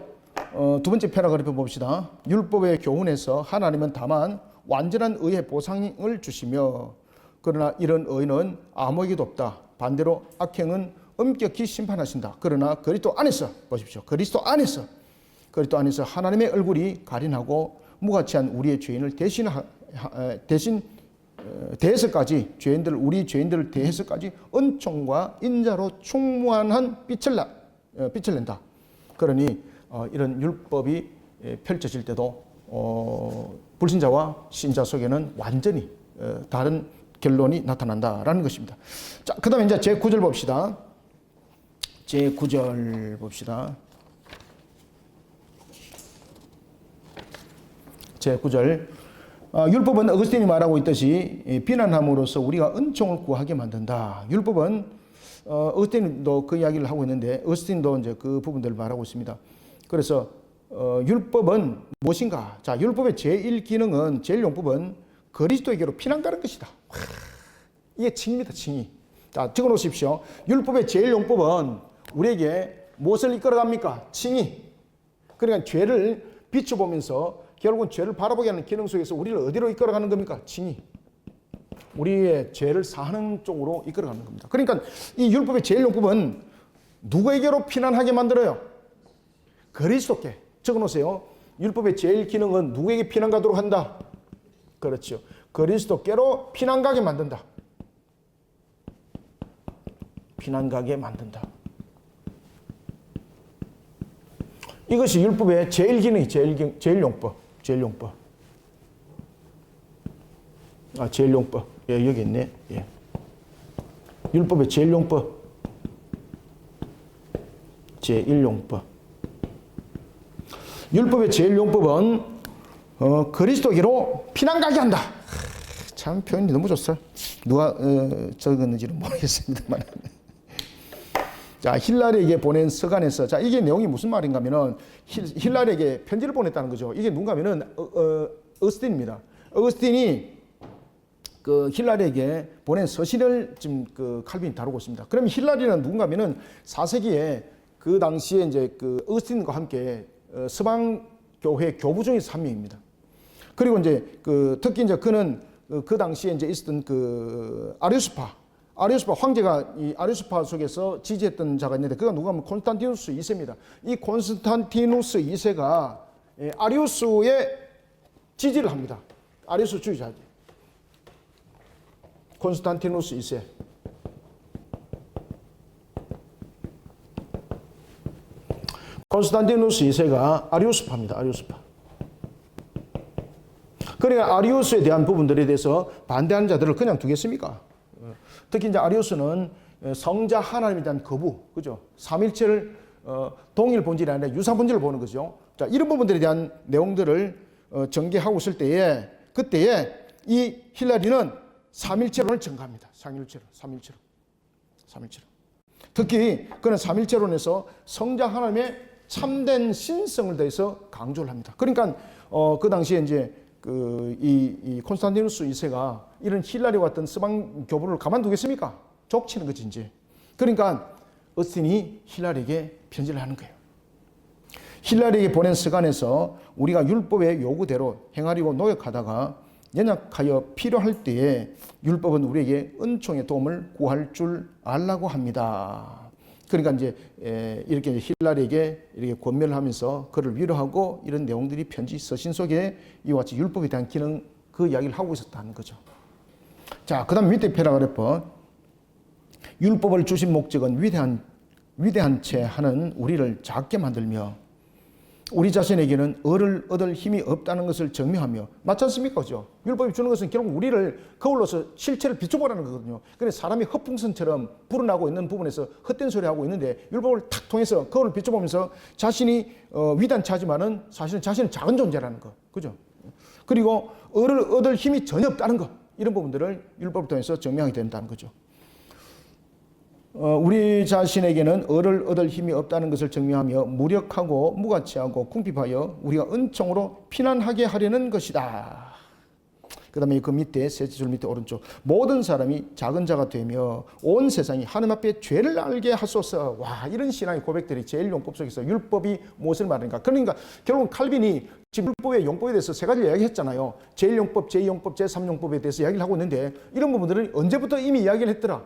두 번째 패러그래프 봅시다. 율법의 교훈에서 하나님은 다만 완전한 의의 보상을 주시며 그러나 이런 의는 아무에게도 없다. 반대로 악행은 엄격히 심판하신다. 그러나 그리스도 안에서 보십시오. 그리스도 안에서 하나님의 얼굴이 가린하고 무가치한 우리의 죄인을 대해서까지 우리 죄인들을 대해서까지 은총과 인자로 충만한 빛을 낸다. 그러니 이런 율법이 펼쳐질 때도 불신자와 신자 속에는 완전히 다른 결론이 나타난다라는 것입니다. 자, 그다음에 이제 제9절 봅시다. 제9절 봅시다. 제9절. 율법은 어거스틴이 말하고 있듯이 비난함으로써 우리가 은총을 구하게 만든다. 율법은 어거스틴도 그 이야기를 하고 있는데 어거스틴도 이제 그 부분들을 말하고 있습니다. 그래서 율법은 무엇인가? 자, 율법의 제일 기능은 제일 용법은 그리스도에게로 피난 가는 것이다. 이게 칭의입니다. 칭의. 자, 적어 놓으십시오. 율법의 제일 용법은 우리에게 무엇을 이끌어갑니까? 칭의. 그러니까 죄를 비춰보면서 결국은 죄를 바라보게 하는 기능 속에서 우리를 어디로 이끌어가는 겁니까? 칭의. 우리의 죄를 사하는 쪽으로 이끌어가는 겁니다. 그러니까 이 율법의 제일 용법은 누구에게로 피난하게 만들어요? 그리스도께. 적어놓으세요. 율법의 제일 기능은 누구에게 피난 가도록 한다? 그렇죠. 그리스도께로 피난 가게 만든다. 피난 가게 만든다. 이것이 율법의 제일 기능이 제일 용법. 제일 용법. 제일 용법. 예, 여기 있네. 예. 율법의 제일 용법. 제일 용법. 율법의 제일 용법은 그리스도께로 피난 가게 한다. 참 표현이 너무 좋어요. 누가 적었는지는 모르겠습니다만. 자, 힐라리에게 보낸 서간에서, 자, 이게 내용이 무슨 말인가 하면은 힐라리에게 편지를 보냈다는 거죠. 이게 누군가 하면은 어거스틴입니다. 어거스틴이 그 힐라리에게 보낸 서신을 지금 그 칼빈이 다루고 있습니다. 그러면 힐라리는 누군가 하면은 4세기에 그 당시에 이제 그 어거스틴과 함께 서방 교회 교부 중에서 한 명입니다. 그리고 이제 그 특히 이제 그는 그 당시에 이제 있었던 그 아리우스파 황제가 이 아리우스파 속에서 지지했던 자가 있는데 그가 누가 하면 콘스탄티누스 2세입니다. 이 콘스탄티누스 2세가 아리우스의 지지를 합니다. 아리우스 주의자. 콘스탄티누스 2세. 콘스탄티누스 2세가 아리우스파입니다. 아리우스파. 그러니까 아리우스에 대한 부분들에 대해서 반대하는 자들을 그냥 두겠습니까? 특히 이제 아리우스는 성자 하나님에 대한 거부, 그죠? 삼일체를 동일 본질이 아니라 유사 본질을 보는 거죠. 자, 이런 부분들에 대한 내용들을 전개하고 있을 때에 그때에 이 힐라리는 삼일체론을 전가합니다. 삼일체론. 특히 그는 삼일체론에서 성자 하나님의 참된 신성을 대해서 강조를 합니다. 그러니까 그 당시에 이제 이 콘스탄티누스 2세가 이런 힐라리와 같은 서방 교부를 가만두겠습니까? 족치는 거지 이제. 그러니까 어스틴이 힐라리에게 편지를 하는 거예요. 힐라리에게 보낸 서간에서 우리가 율법의 요구대로 행하려고 노력하다가 연약하여 필요할 때에 율법은 우리에게 은총의 도움을 구할 줄 알라고 합니다. 그러니까 이제 이렇게 힐라리에게 이렇게 권면을 하면서 그를 위로하고 이런 내용들이 편지 서신 속에 이와 같이 율법에 대한 기능 그 이야기를 하고 있었다는 거죠. 자, 그다음 밑에 패러그래프. 율법을 주신 목적은 위대한 채 하는 우리를 작게 만들며 우리 자신에게는 을을 얻을 힘이 없다는 것을 증명하며 맞지 않습니까? 그죠? 율법이 주는 것은 결국 우리를 거울로서 실체를 비춰보라는 거거든요. 그런데 사람이 헛풍선처럼 불어나고 있는 부분에서 헛된 소리 하고 있는데 율법을 탁 통해서 거울을 비춰보면서 자신이 위대한차지만은 사실은 자신은 작은 존재라는 거. 그죠? 그리고 을을 얻을 힘이 전혀 없다는 거. 이런 부분들을 율법을 통해서 증명하게 된다는 거죠. 우리 자신에게는 을을 얻을 힘이 없다는 것을 증명하며 무력하고 무가치하고 궁핍하여 우리가 은총으로 피난하게 하려는 것이다. 그 다음에 그 밑에 셋째 줄 밑에 오른쪽 모든 사람이 작은 자가 되며 온 세상이 하나님 앞에 죄를 알게 하소서. 와, 이런 신앙의 고백들이 제1용법 속에서 율법이 무엇을 말하는가. 그러니까 결국 칼빈이 지금 율법의 용법에 대해서 세 가지를 이야기했잖아요. 제1용법, 제2용법, 제3용법에 대해서 이야기를 하고 있는데 이런 부분들은 언제부터 이미 이야기를 했더라.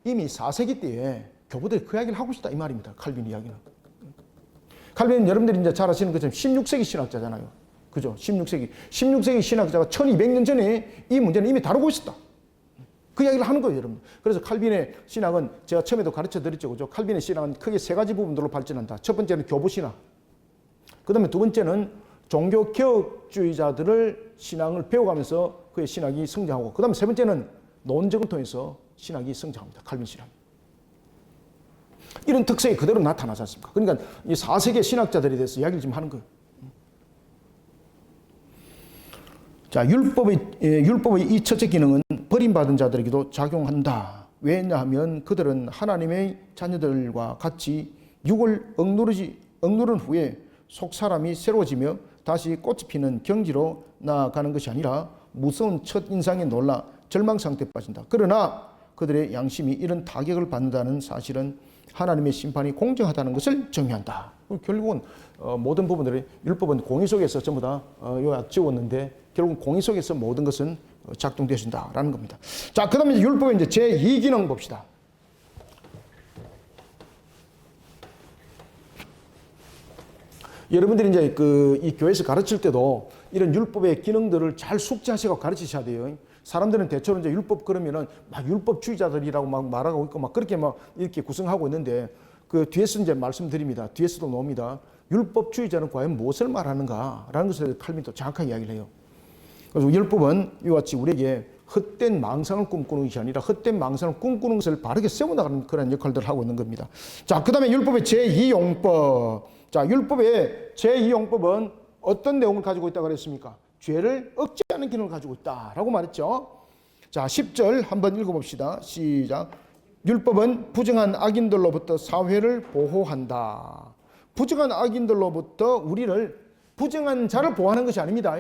이미 4세기 때에 교부들이 그 이야기를 하고 있다 이 말입니다. 칼빈 이야기는. 칼빈은 여러분들이 이제 잘 아시는 것처럼 16세기 신학자잖아요. 그죠? 16세기 신학자가 1200년 전에 이 문제는 이미 다루고 있었다. 그 이야기를 하는 거예요, 여러분. 그래서 칼빈의 신학은 제가 처음에도 가르쳐 드렸죠. 그죠? 칼빈의 신학은 크게 세 가지 부분들로 발전한다. 첫 번째는 교부 신학. 그 다음에 두 번째는 종교 개혁주의자들을 신앙을 배워가면서 그의 신학이 성장하고, 그 다음에 세 번째는 논증을 통해서 신학이 성장합니다. 칼빈 신학. 이런 특성이 그대로 나타나지 않습니까? 그러니까 이 4세기 신학자들에 대해서 이야기를 지금 하는 거예요. 자, 율법의 이 첫째 기능은 버림받은 자들에게도 작용한다. 왜냐하면 그들은 하나님의 자녀들과 같이 육을 억누른 후에 속사람이 새로워지며 다시 꽃이 피는 경지로 나아가는 것이 아니라 무서운 첫인상에 놀라 절망 상태에 빠진다. 그러나 그들의 양심이 이런 타격을 받는다는 사실은 하나님의 심판이 공정하다는 것을 정의한다. 결국은 모든 부분들이 율법은 공의 속에서 전부 다 요약지었는데 결국 공의 속에서 모든 것은 작동되어진다라는 겁니다. 자, 그 다음에 율법의 이제 제2기능 봅시다. 여러분들이 이제 이 교회에서 가르칠 때도 이런 율법의 기능들을 잘 숙지하시고 가르치셔야 돼요. 사람들은 대체로 이제 율법 그러면은 막 율법주의자들이라고 막 말하고 있고 막 그렇게 막 이렇게 구성하고 있는데 그 뒤에서 이제 말씀드립니다. 뒤에서도 나옵니다. 율법주의자는 과연 무엇을 말하는가라는 것을 칼빈도 정확하게 이야기를 해요. 그래서 율법은 이와 같이 우리에게 헛된 망상을 꿈꾸는 것이 아니라 헛된 망상을 꿈꾸는 것을 바르게 세워나가는 그런 역할들을 하고 있는 겁니다. 자, 그 다음에 율법의 제2용법. 자, 율법의 제2용법은 어떤 내용을 가지고 있다고 그랬습니까? 죄를 억제하는 기능을 가지고 있다라고 말했죠. 자, 10절 한번 읽어봅시다. 시작. 율법은 부정한 악인들로부터 사회를 보호한다. 부정한 악인들로부터 우리를, 부정한 자를 보호하는 것이 아닙니다.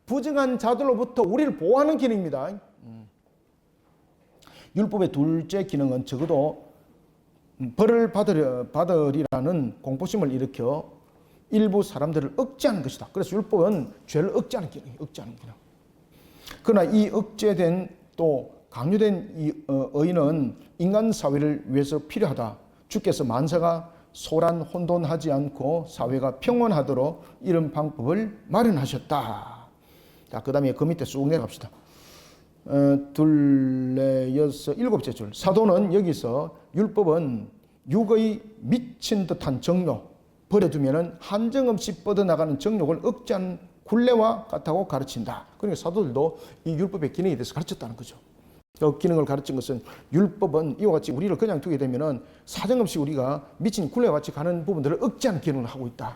부정한 자들로부터 우리를 보호하는 기능입니다. 율법의 둘째 기능은 적어도 벌을 받으리라는 공포심을 일으켜 일부 사람들을 억제하는 것이다. 그래서 율법은 죄를 억제하는 기능이에요. 억제하는 기능. 그러나 이 억제된 또 강요된 이 의는 인간 사회를 위해서 필요하다. 주께서 만사가 소란 혼돈하지 않고 사회가 평온하도록 이런 방법을 마련하셨다. 자, 그 다음에 그 밑에 쑥 내려갑시다. 둘, 넷, 여섯, 일곱째 줄. 사도는 여기서 율법은 육의 미친 듯한 정욕, 버려두면은 한정없이 뻗어나가는 정욕을 억제하는 굴레와 같다고 가르친다. 그러니까 사도들도 이 율법의 기능에 대해서 가르쳤다는 거죠. 그 기능을 가르친 것은 율법은 이와 같이 우리를 그냥 두게 되면은 사정없이 우리가 미친 굴레와 같이 가는 부분들을 억제하는 기능을 하고 있다.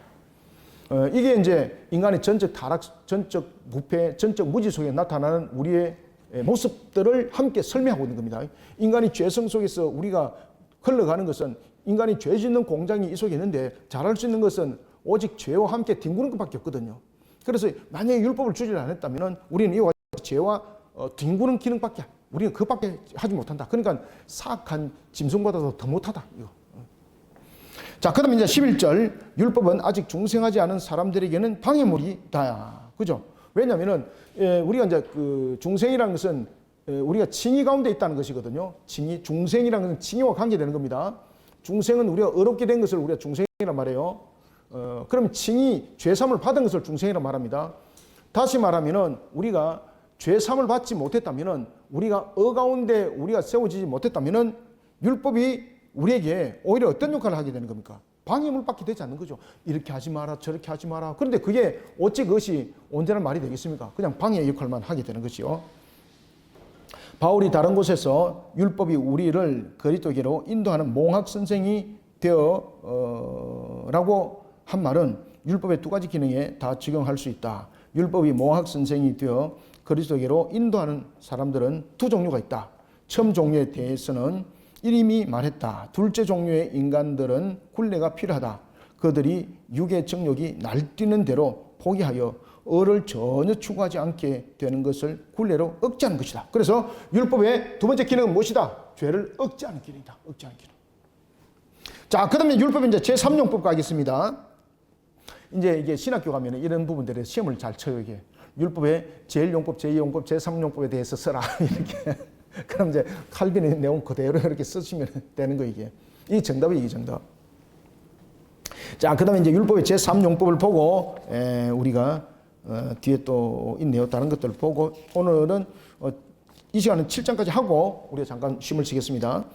이게 이제 인간의 전적 타락, 전적 부패, 전적 무지 속에 나타나는 우리의 모습들을 함께 설명하고 있는 겁니다. 인간이 죄성 속에서 우리가 흘러가는 것은 인간이 죄 짓는 공장이 이 속에 있는데 잘할 수 있는 것은 오직 죄와 함께 뒹구는 것밖에 없거든요. 그래서 만약에 율법을 주지 않았다면 우리는 이와 같이 죄와 뒹구는 기능밖에, 우리는 그밖에 하지 못한다. 그러니까 사악한 짐승보다도 더 못하다. 이거. 자, 그 다음에 이제 11절. 율법은 아직 중생하지 않은 사람들에게는 방해물이다. 그죠? 왜냐면은, 우리가 이제 그 중생이라는 것은 우리가 칭의 가운데 있다는 것이거든요. 칭의, 중생이라는 것은 칭의와 관계되는 겁니다. 중생은 우리가 어렵게 된 것을 우리가 중생이란 말이에요. 그럼 칭의, 죄삼을 받은 것을 중생이란 말합니다. 다시 말하면은 우리가 죄삼을 받지 못했다면은 우리가 가운데 우리가 세워지지 못했다면은 율법이 우리에게 오히려 어떤 역할을 하게 되는 겁니까? 방해물 받게 되지 않는 거죠. 이렇게 하지 마라, 저렇게 하지 마라. 그런데 그게 어찌 그것이 온전한 말이 되겠습니까? 그냥 방해 역할만 하게 되는 것이요. 바울이 다른 곳에서 율법이 우리를 그리스도께로 인도하는 몽학 선생이 되어라고 한 말은 율법의 두 가지 기능에 다 적용할 수 있다. 율법이 몽학 선생이 되어 그리스도께로 인도하는 사람들은 두 종류가 있다. 처음 종류에 대해서는 이미 말했다. 둘째 종류의 인간들은 굴레가 필요하다. 그들이 육의 정욕이 날뛰는 대로 포기하여 을을 전혀 추구하지 않게 되는 것을 굴레로 억제하는 것이다. 그래서 율법의 두 번째 기능은 무엇이다? 죄를 억제하는 기능이다. 억제하는 기능. 자, 그 다음에 율법의 이제 제3용법 가겠습니다. 이제 이게 신학교 가면 이런 부분들에 시험을 잘 쳐요, 이게. 율법의 제1용법, 제2용법, 제3용법에 대해서 써라. 이렇게. 그럼 이제 칼빈의 내용 그대로 이렇게 쓰시면 되는 거, 이게. 이게 정답이에요, 이게 정답. 자, 그 다음에 이제 율법의 제3용법을 보고, 우리가, 뒤에 또 있네요. 다른 것들을 보고, 오늘은, 이 시간은 7장까지 하고, 우리가 잠깐 쉼을 쉬겠습니다.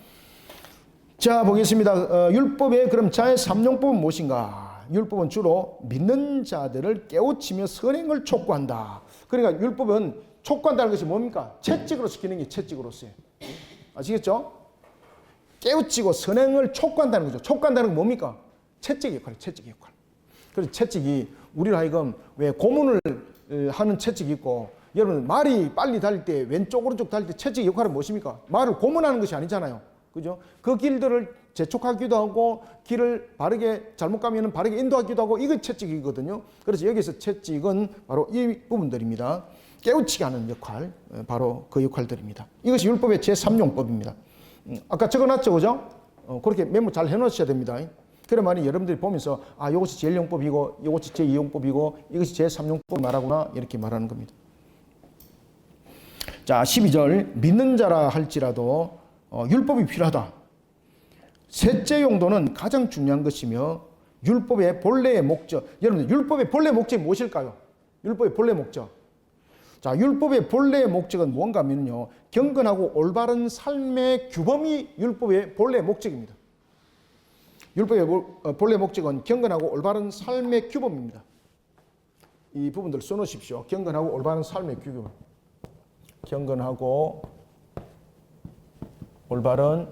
자, 보겠습니다. 율법의 그럼 제3용법은 무엇인가? 율법은 주로 믿는 자들을 깨우치며 선행을 촉구한다. 그러니까 율법은 촉구한다는 것이 뭡니까? 채찍으로서 기능이 채찍으로서요. 아시겠죠? 깨우치고 선행을 촉구한다는 거죠. 촉구한다는 건 뭡니까? 채찍 역할이에요. 채찍 역할. 그래서 채찍이 우리로 하여금 왜 고문을 하는 채찍이 있고, 여러분 말이 빨리 달릴 때 왼쪽 오른쪽 달릴 때 채찍 역할은 무엇입니까? 말을 고문하는 것이 아니잖아요. 그죠? 그 길들을 재촉하기도 하고 길을 바르게 잘못 가면은 바르게 인도하기도 하고, 이게 채찍이거든요. 그래서 여기서 채찍은 바로 이 부분들입니다. 깨우치게 하는 역할, 바로 그 역할들입니다. 이것이 율법의 제3용법입니다. 아까 적어놨죠, 그죠? 그렇게 메모 잘 해놓으셔야 됩니다. 그러면 여러분들이 보면서 이것이 제1용법이고 이것이 제2용법이고 이것이 제3용법 말하구나, 이렇게 말하는 겁니다. 자, 12절 믿는 자라 할지라도 율법이 필요하다. 셋째 용도는 가장 중요한 것이며 율법의 본래의 목적. 여러분들 율법의 본래 목적이 무엇일까요? 율법의 본래 목적. 자, 율법의 본래의 목적은 무언가 하면요, 경건하고 올바른 삶의 규범이 율법의 본래 목적입니다. 율법의 본래 목적은 경건하고 올바른 삶의 규범입니다. 이 부분들 써놓으십시오. 경건하고 올바른 삶의 규범. 경건하고 올바른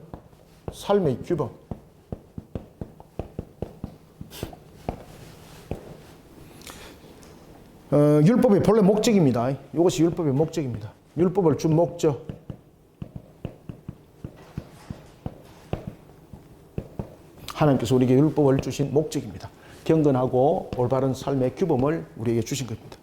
삶의 규범. 율법의 본래 목적입니다. 이것이 율법의 목적입니다. 율법을 준 목적. 하나님께서 우리에게 율법을 주신 목적입니다. 경건하고 올바른 삶의 규범을 우리에게 주신 겁니다.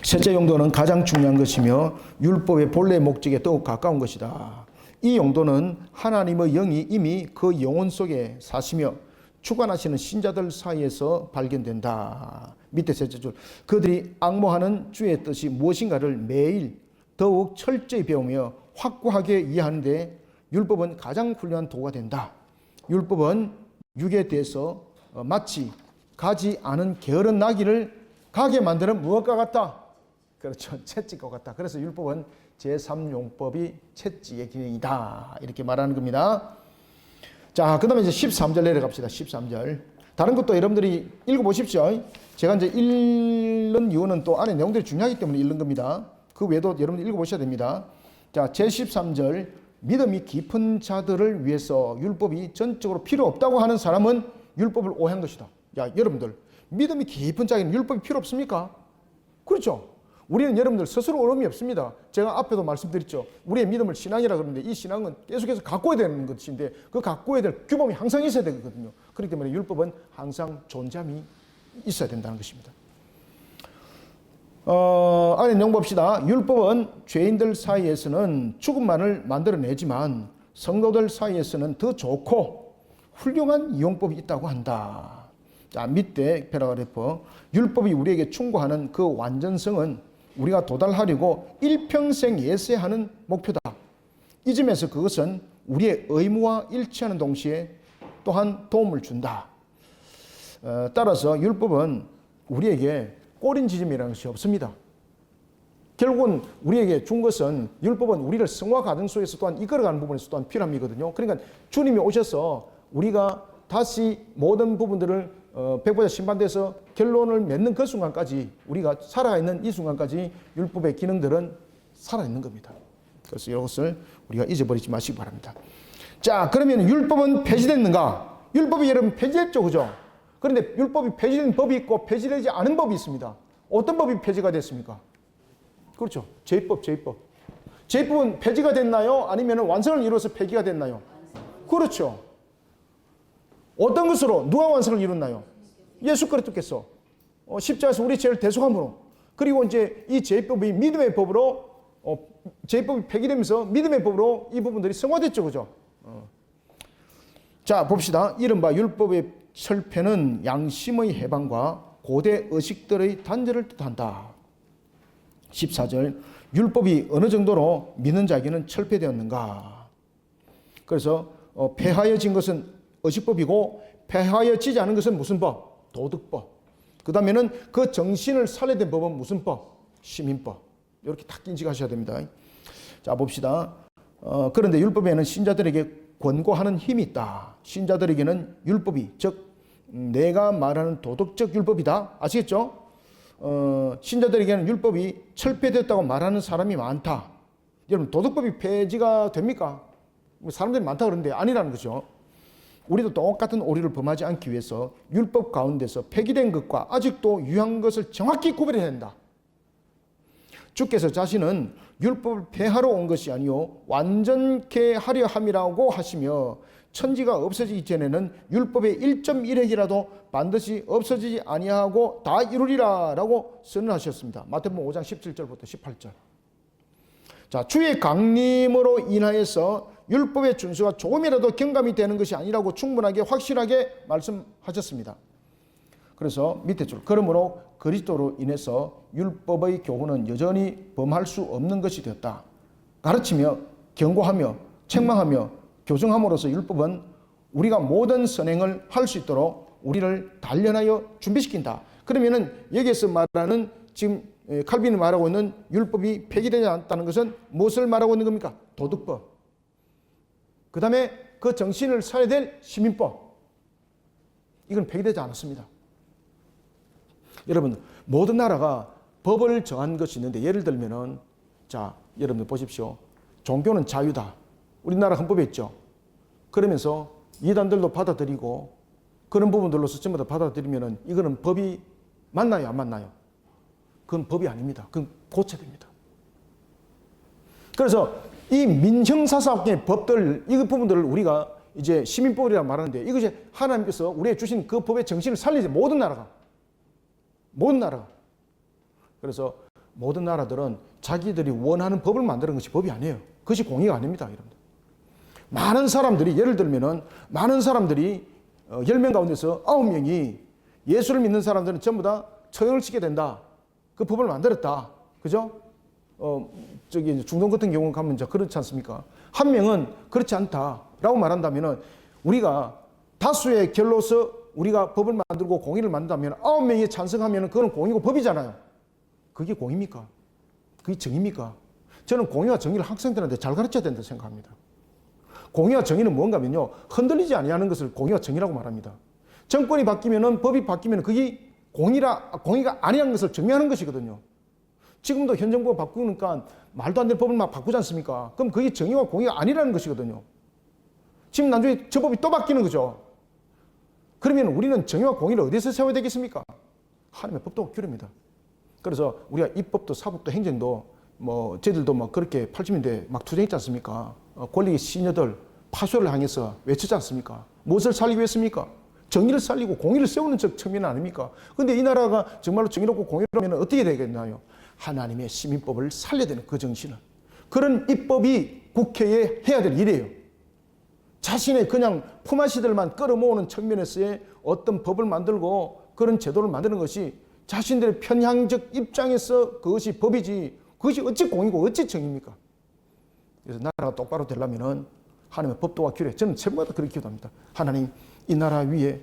셋째 용도는 가장 중요한 것이며 율법의 본래 목적에 더욱 가까운 것이다. 이 용도는 하나님의 영이 이미 그 영혼 속에 사시며 주관하시는 신자들 사이에서 발견된다. 밑에 셋째 줄. 그들이 앙모하는 주의 뜻이 무엇인가를 매일 더욱 철저히 배우며 확고하게 이해하는 데 율법은 가장 훌륭한 도구가 된다. 율법은 육에 대해서 마치 가지 않은 게으른 나귀를 가게 만드는 무엇과 같다? 그렇죠. 채찍과 같다. 그래서 율법은 제3용법이 채찍의 기능이다. 이렇게 말하는 겁니다. 자, 그 다음에 이제 13절 내려갑시다. 13절. 다른 것도 여러분들이 읽어보십시오. 제가 이제 읽는 이유는 또 안에 내용들이 중요하기 때문에 읽는 겁니다. 그 외에도 여러분들 읽어보셔야 됩니다. 자, 제13절. 믿음이 깊은 자들을 위해서 율법이 전적으로 필요 없다고 하는 사람은 율법을 오해한 것이다. 야, 여러분들, 믿음이 깊은 자에게는 율법이 필요 없습니까? 그렇죠. 우리는 여러분들 스스로 어려움이 없습니다. 제가 앞에도 말씀드렸죠. 우리의 믿음을 신앙이라 그러는데 이 신앙은 계속해서 가꿔야 되는 것인데 그 가꿔야 될 규범이 항상 있어야 되거든요. 그렇기 때문에 율법은 항상 존재함이 있어야 된다는 것입니다. 안에 내용 봅시다. 율법은 죄인들 사이에서는 죽음만을 만들어내지만 성도들 사이에서는 더 좋고 훌륭한 이용법이 있다고 한다. 자, 밑에 패러그래프. 율법이 우리에게 충고하는 그 완전성은 우리가 도달하려고 일평생 예세하는 목표다. 이 점에서 그것은 우리의 의무와 일치하는 동시에 또한 도움을 준다. 따라서 율법은 우리에게 꼬린지점이라는 것이 없습니다. 결국은 우리에게 준 것은 율법은 우리를 성화 과정 속에서 또한 이끌어가는 부분에서 또한 필요함이거든요. 그러니까 주님이 오셔서 우리가 다시 모든 부분들을 백보자 심판돼서 결론을 맺는 그 순간까지 우리가 살아있는 이 순간까지 율법의 기능들은 살아있는 겁니다. 그래서 이것을 우리가 잊어버리지 마시기 바랍니다. 자, 그러면 율법은 폐지됐는가? 율법이 여러분 폐지됐죠, 그죠? 그런데 율법이 폐지된 법이 있고 폐지되지 않은 법이 있습니다. 어떤 법이 폐지가 됐습니까? 그렇죠. 제의법. 제의법은 폐지가 됐나요? 아니면 완성을 이루어서 폐기가 됐나요? 그렇죠. 어떤 것으로 누가 완성을 이뤘나요? 예수 그리스도께서. 십자가에서 우리 죄를 대속함으로, 그리고 이제 이 제법이 믿음의 법으로 제법이 폐기되면서 믿음의 법으로 이 부분들이 성화됐죠, 그죠? 자, 봅시다. 이른바 율법의 철폐는 양심의 해방과 고대 의식들의 단절을 뜻한다. 14절, 율법이 어느 정도로 믿는 자에게는 철폐되었는가? 그래서 폐하여진 것은 의식법이고 폐하여지지 않은 것은 무슨 법? 도덕법. 그 다음에는 그 정신을 살려낸 법은 무슨 법? 시민법. 이렇게 딱 인식하셔야 됩니다. 자, 봅시다. 그런데 율법에는 신자들에게 권고하는 힘이 있다. 신자들에게는 율법이, 즉 내가 말하는 도덕적 율법이다. 아시겠죠? 신자들에게는 율법이 철폐됐다고 말하는 사람이 많다. 여러분, 도덕법이 폐지가 됩니까? 사람들이 많다 그러는데 아니라는 거죠. 우리도 똑같은 오류를 범하지 않기 위해서 율법 가운데서 폐기된 것과 아직도 유효한 것을 정확히 구별해야 된다. 주께서 자신은 율법을 폐하러 온 것이 아니요 완전케 하려 함이라고 하시며, 천지가 없어지기 전에는 율법의 1.1획이라도 반드시 없어지지 아니하고 다 이루리라 라고 선언하셨습니다. 마태복음 5장 17절부터 18절. 자, 주의 강림으로 인하여서 율법의 준수가 조금이라도 경감이 되는 것이 아니라고 충분하게 확실하게 말씀하셨습니다. 그래서 밑에 줄, 그러므로 그리스도로 인해서 율법의 교훈은 여전히 범할 수 없는 것이 되었다. 가르치며 경고하며 책망하며 교정함으로써 율법은 우리가 모든 선행을 할 수 있도록 우리를 단련하여 준비시킨다. 그러면은 여기에서 말하는, 지금 칼빈이 말하고 있는 율법이 폐기되지 않았다는 것은 무엇을 말하고 있는 겁니까? 도덕법. 그 다음에 그 정신을 살아야 될 시민법. 이건 폐기되지 않았습니다. 여러분, 모든 나라가 법을 정한 것이 있는데, 예를 들면은, 자, 여러분들 보십시오. 종교는 자유다. 우리나라 헌법에 있죠. 그러면서 이단들도 받아들이고 그런 부분들로서 전부 다 받아들이면은 이거는 법이 맞나요, 안 맞나요? 그건 법이 아닙니다. 그건 고쳐야 됩니다. 그래서 이 민형사사학의 법들, 이 부분들을 우리가 이제 시민법이라고 말하는데, 이것이 하나님께서 우리에게 주신 그 법의 정신을 살리지, 모든 나라가. 그래서 모든 나라들은 자기들이 원하는 법을 만드는 것이 법이 아니에요. 그것이 공의가 아닙니다, 여러분들. 많은 사람들이, 예를 들면은 많은 사람들이 10명 가운데서 9명이 예수를 믿는 사람들은 전부 다 처형을 시게 된다. 그 법을 만들었다. 그죠? 저기 중동 같은 경우 가면 이제 그렇지 않습니까? 한 명은 그렇지 않다라고 말한다면은, 우리가 다수의 결로서 우리가 법을 만들고 공의를 만든다면 9명이 찬성하면 그건 공의고 법이잖아요. 그게 공의입니까? 그게 정의입니까? 저는 공의와 정의를 학생들한테 잘 가르쳐야 된다고 생각합니다. 공의와 정의는 뭔가면요, 흔들리지 아니하는 것을 공의와 정의라고 말합니다. 정권이 바뀌면은, 법이 바뀌면 그게 공의가 아니라는 것을 증명하는 것이거든요. 지금도 현 정부가 바꾸니까 말도 안 되는 법을 막 바꾸지 않습니까? 그럼 그게 정의와 공의가 아니라는 것이거든요. 지금 나중에 저 법이 또 바뀌는 거죠. 그러면 우리는 정의와 공의를 어디서 세워야 되겠습니까? 하나님의 법도와 규례입니다. 그래서 우리가 입법도 사법도 행정도 저희들도 그렇게 80년대 막 투쟁했지 않습니까? 권력의 시녀들 파쇼를 향해서 외치지 않습니까? 무엇을 살리기 위해습니까? 정의를 살리고 공의를 세우는 측면 아닙니까? 그런데 이 나라가 정말로 정의롭고 공의로우면 어떻게 되겠나요? 하나님의 시민법을 살려야 되는 그 정신은. 그런 입법이 국회에 해야 될 일이에요. 자신의 그냥 품앗이들만 끌어모으는 측면에서의 어떤 법을 만들고 그런 제도를 만드는 것이 자신들의 편향적 입장에서 그것이 법이지, 그것이 어찌 공이고 어찌 정의입니까? 그래서 나라가 똑바로 되려면은 하나님의 법도와 규례, 저는 제목마다 그렇게 기도합니다. 하나님, 이 나라 위에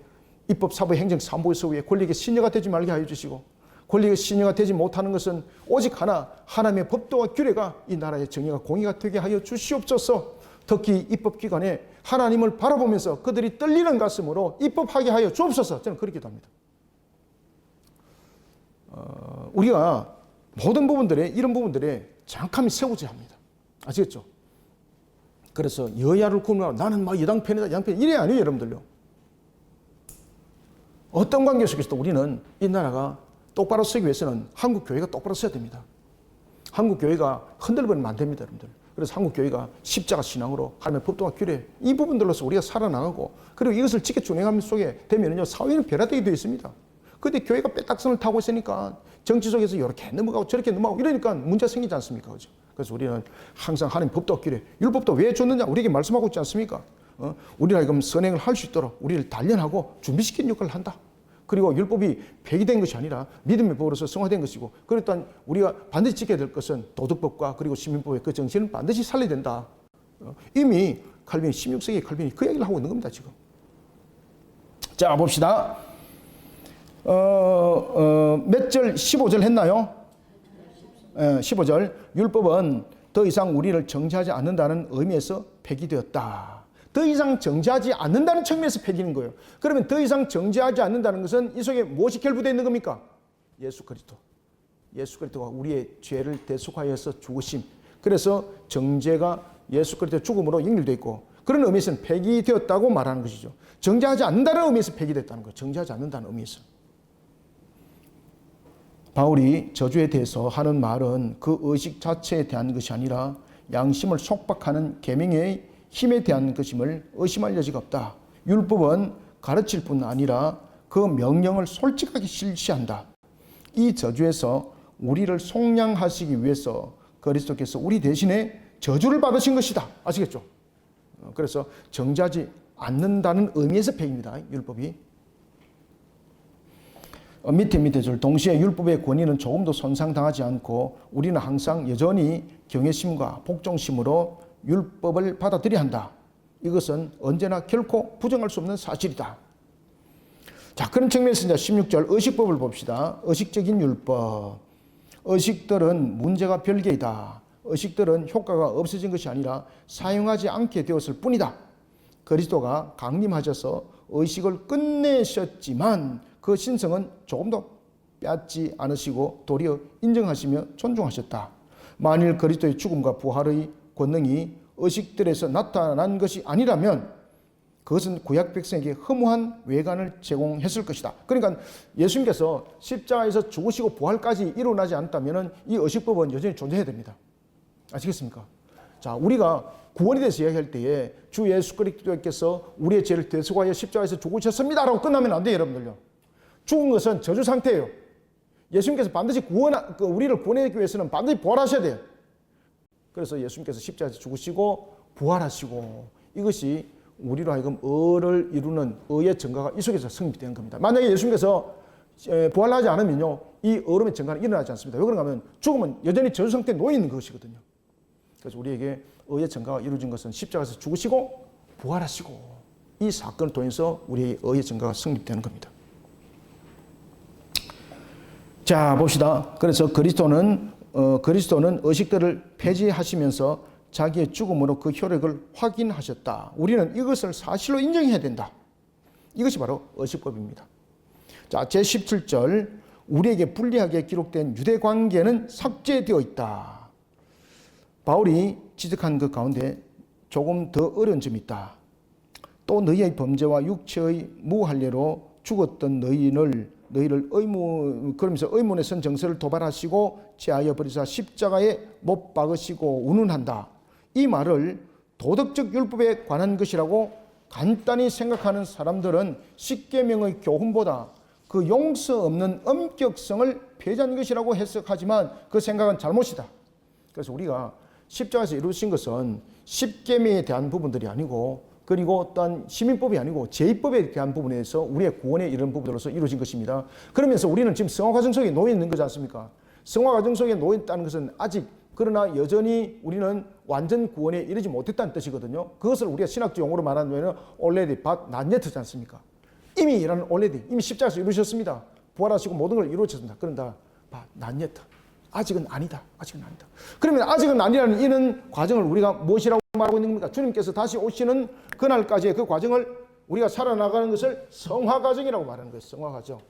입법, 사법, 행정, 삼보에서 위에 권력의 신여가 되지 말게 하여 주시고, 권력의 신여가 되지 못하는 것은 오직 하나, 하나님의 법도와 규례가 이 나라의 정의가 공의가 되게 하여 주시옵소서. 특히 입법기관에 하나님을 바라보면서 그들이 떨리는 가슴으로 입법하게 하여 주옵소서. 저는 그렇게 기도합니다. 우리가 모든 부분들에, 이런 부분들에 정확함이 세우져야 합니다. 아시겠죠? 그래서 여야를 구분하고 나는 막 여당 편이다, 야당 편이다, 이래 아니에요, 여러분들요. 어떤 관계 속에서도 우리는 이 나라가 똑바로 서기 위해서는 한국 교회가 똑바로 서야 됩니다. 한국 교회가 흔들버리면 안 됩니다, 여러분들. 그래서 한국 교회가 십자가 신앙으로 하나님의 법도와 규례, 이 부분들로서 우리가 살아나가고, 그리고 이것을 지켜 준행하는 속에 되면요, 사회는 변화되게 되어 있습니다. 근데 교회가 빼딱선을 타고 있으니까 정치 속에서 이렇게 넘어가고 저렇게 넘어가고 이러니까 문제 생기지 않습니까? 그죠? 그래서 우리는 항상 하나님 법도 없기를 율법도 왜 줬느냐 우리에게 말씀하고 있지 않습니까? 우리가 지금 선행을 할 수 있도록 우리를 단련하고 준비시키는 역할을 한다. 그리고 율법이 폐기된 것이 아니라 믿음의 법으로서 성화된 것이고, 그렇다면 우리가 반드시 지켜야 될 것은 도덕법과 그리고 시민법의 그 정신을 반드시 살려야 된다. 이미 칼빈이 16세기 칼빈이 그 얘기를 하고 있는 겁니다, 지금. 자, 봅시다. 몇 절? 15절 했나요? 15절. 율법은 더 이상 우리를 정죄하지 않는다는 의미에서 폐기되었다. 더 이상 정죄하지 않는다는 측면에서 폐기는 거예요. 그러면 더 이상 정죄하지 않는다는 것은 이 속에 무엇이 결부되어 있는 겁니까? 예수 그리스도. 예수 그리스도가 우리의 죄를 대속하여서 죽으심. 그래서 정죄가 예수 그리스도의 죽음으로 연결되어 있고, 그런 의미에서는 폐기되었다고 말하는 것이죠. 정죄하지 않는다는 의미에서 폐기됐다는 거예요. 정죄하지 않는다는 의미에서. 바울이 저주에 대해서 하는 말은 그 의식 자체에 대한 것이 아니라 양심을 속박하는 계명의 힘에 대한 것임을 의심할 여지가 없다. 율법은 가르칠 뿐 아니라 그 명령을 솔직하게 실시한다. 이 저주에서 우리를 속량하시기 위해서 그리스도께서 우리 대신에 저주를 받으신 것이다. 아시겠죠? 그래서 정죄하지 않는다는 의미에서 폐기입니다. 율법이. 밑에 줄 동시에 율법의 권위는 조금도 손상당하지 않고 우리는 항상 여전히 경외심과 복종심으로 율법을 받아들여야 한다. 이것은 언제나 결코 부정할 수 없는 사실이다. 자, 그런 측면에서 이제 16절 의식법을 봅시다. 의식적인 율법. 의식들은 문제가 별개이다. 의식들은 효과가 없어진 것이 아니라 사용하지 않게 되었을 뿐이다. 그리스도가 강림하셔서 의식을 끝내셨지만 그 신성은 조금도 빼앗지 않으시고 도리어 인정하시며 존중하셨다. 만일 그리스도의 죽음과 부활의 권능이 의식들에서 나타난 것이 아니라면 그것은 구약 백성에게 허무한 외관을 제공했을 것이다. 그러니까 예수님께서 십자가에서 죽으시고 부활까지 일어나지 않았다면 이 의식법은 여전히 존재해야 됩니다. 아시겠습니까? 자, 우리가 구원에 대해서 이야기할 때에 주 예수 그리스도께서 우리의 죄를 대속하여 십자가에서 죽으셨습니다 라고 끝나면 안 돼요, 여러분들요. 죽은 것은 저주 상태예요. 예수님께서 반드시 우리를 구원하기 위해서는 반드시 부활하셔야 돼요. 그래서 예수님께서 십자가에서 죽으시고 부활하시고, 이것이 우리로 하여금 의를 이루는 의의 증거가 이 속에서 성립되는 겁니다. 만약에 예수님께서 부활하지 않으면요, 이 의로움의 증거는 일어나지 않습니다. 왜 그런가 하면 죽으면 여전히 저주 상태에 놓여 있는 것이거든요. 그래서 우리에게 의의 증거가 이루어진 것은 십자가에서 죽으시고 부활하시고, 이 사건을 통해서 우리의 의의 증거가 성립되는 겁니다. 자, 봅시다. 그래서 그리스도는 의식들을 폐지하시면서 자기의 죽음으로 그 효력을 확인하셨다. 우리는 이것을 사실로 인정해야 된다. 이것이 바로 의식법입니다. 자, 제17절 우리에게 불리하게 기록된 유대 관계는 삭제되어 있다. 바울이 지적한 그 가운데 조금 더 어려운 점이 있다. 또 너희의 범죄와 육체의 무할례로 죽었던 너희를 그러면서 의문에 선 정서를 도발하시고 제하여 버리사 십자가에 못 박으시고 운운한다. 이 말을 도덕적 율법에 관한 것이라고 간단히 생각하는 사람들은 십계명의 교훈보다 그 용서 없는 엄격성을 폐지한 것이라고 해석하지만 그 생각은 잘못이다. 그래서 우리가 십자가에서 이루어진 것은 십계명에 대한 부분들이 아니고, 그리고 어떤 시민법이 아니고 제의법에 대한 부분에서 우리의 구원에 이른 부분으로서 이루어진 것입니다. 그러면서 우리는 지금 성화 과정 속에 놓여 있는 거지 않습니까? 성화 과정 속에 놓여 있다는 것은 아직, 그러나 여전히 우리는 완전 구원에 이르지 못했다는 뜻이거든요. 그것을 우리가 신학적 용어로 말하면 already but not yet지 않습니까? 이미라는 already, 이미 십자가에서 이루셨습니다. 부활하시고 모든 걸 이루셨습니다. 그런다 but not yet, 아직은 아니다. 아직은 아니다. 그러면 아직은 아니라는 이런 과정을 우리가 무엇이라고 말하고 있는 겁니까? 주님께서 다시 오시는 그날까지의 그 과정을 우리가 살아나가는 것을 성화 과정이라고 말하는 거예요. 성화 과정.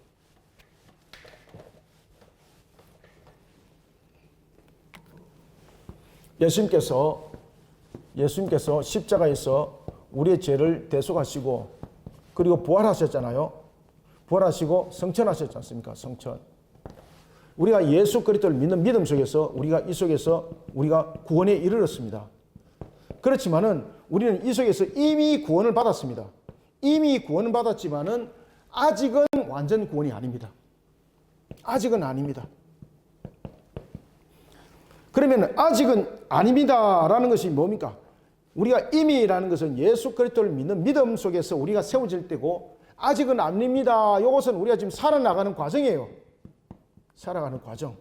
예수님께서 십자가에서 우리의 죄를 대속하시고 그리고 부활하셨잖아요. 부활하시고 성천하셨지 않습니까? 성천. 우리가 예수 그리스도를 믿는 믿음 속에서 우리가 이 속에서 우리가 구원에 이르렀습니다. 그렇지만은 우리는 이 속에서 이미 구원을 받았습니다. 이미 구원을 받았지만은 아직은 완전 구원이 아닙니다. 아직은 아닙니다. 그러면 아직은 아닙니다라는 것이 뭡니까? 우리가 이미라는 것은 예수 그리스도를 믿는 믿음 속에서 우리가 세워질 때고, 아직은 아닙니다. 이것은 우리가 지금 살아나가는 과정이에요. 살아가는 과정.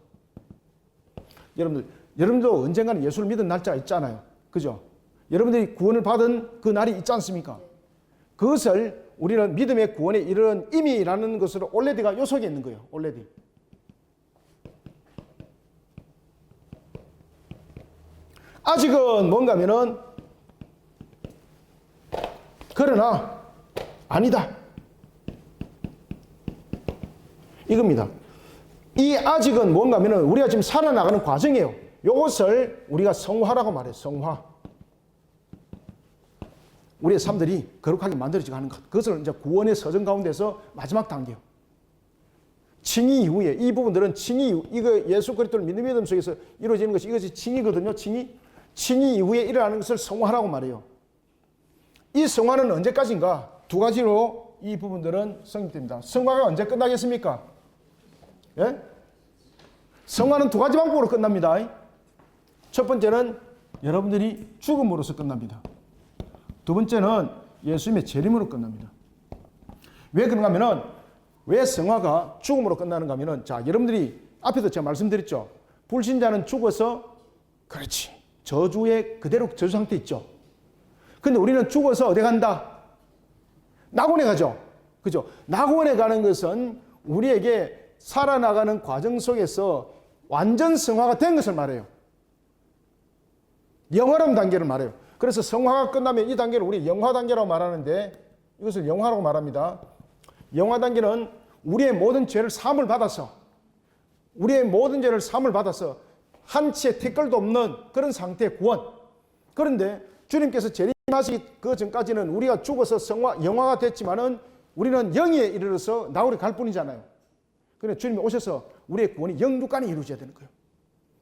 여러분도 언젠가는 예수를 믿은 날짜가 있잖아요. 그죠? 여러분들이 구원을 받은 그 날이 있지 않습니까? 그것을 우리는 믿음의 구원에 이르는 이미라는 것으로 올레디가 요 속에 있는 거예요. 올레디. 아직은 뭔가 하면은 그러나 아니다. 이겁니다. 이 아직은 뭔가 하면은 우리가 지금 살아나가는 과정이에요. 이것을 우리가 성화라고 말해요. 성화. 우리의 삶들이 거룩하게 만들어지고 하는 것. 그것을 이제 구원의 서정 가운데서 마지막 단계요. 칭의 이후에 이 부분들은 칭의 이후, 이거 예수 그리스도를 믿는 믿음 속에서 이루어지는 것이 이것이 칭의거든요. 칭의 이후에 일어나는 것을 성화라고 말해요. 이 성화는 언제까지인가? 두 가지로 이 부분들은 성립됩니다. 성화가 언제 끝나겠습니까? 예? 성화는 두 가지 방법으로 끝납니다. 첫 번째는 여러분들이 죽음으로써 끝납니다. 두 번째는 예수님의 재림으로 끝납니다. 왜 그런가 하면은, 왜 성화가 죽음으로 끝나는가 하면은, 자, 여러분들이 앞에도 제가 말씀드렸죠. 불신자는 죽어서, 그렇지, 저주에 그대로 저주 상태 있죠. 근데 우리는 죽어서 어디 간다? 낙원에 가죠. 그죠? 낙원에 가는 것은 우리에게 살아나가는 과정 속에서 완전 성화가 된 것을 말해요. 영화라는 단계를 말해요. 그래서 성화가 끝나면 이 단계를 우리 영화 단계라고 말하는데, 이것을 영화라고 말합니다. 영화 단계는 우리의 모든 죄를 사함을 받아서, 우리의 모든 죄를 사함을 받아서 한치의 티끌도 없는 그런 상태의 구원. 그런데 주님께서 재림하시기 그 전까지는 우리가 죽어서 영화가 됐지만은 우리는 영예에 이르러서 나홀에 갈 뿐이잖아요. 그런데 주님이 오셔서 우리의 구원이 영육간에 이루어져야 되는 거예요.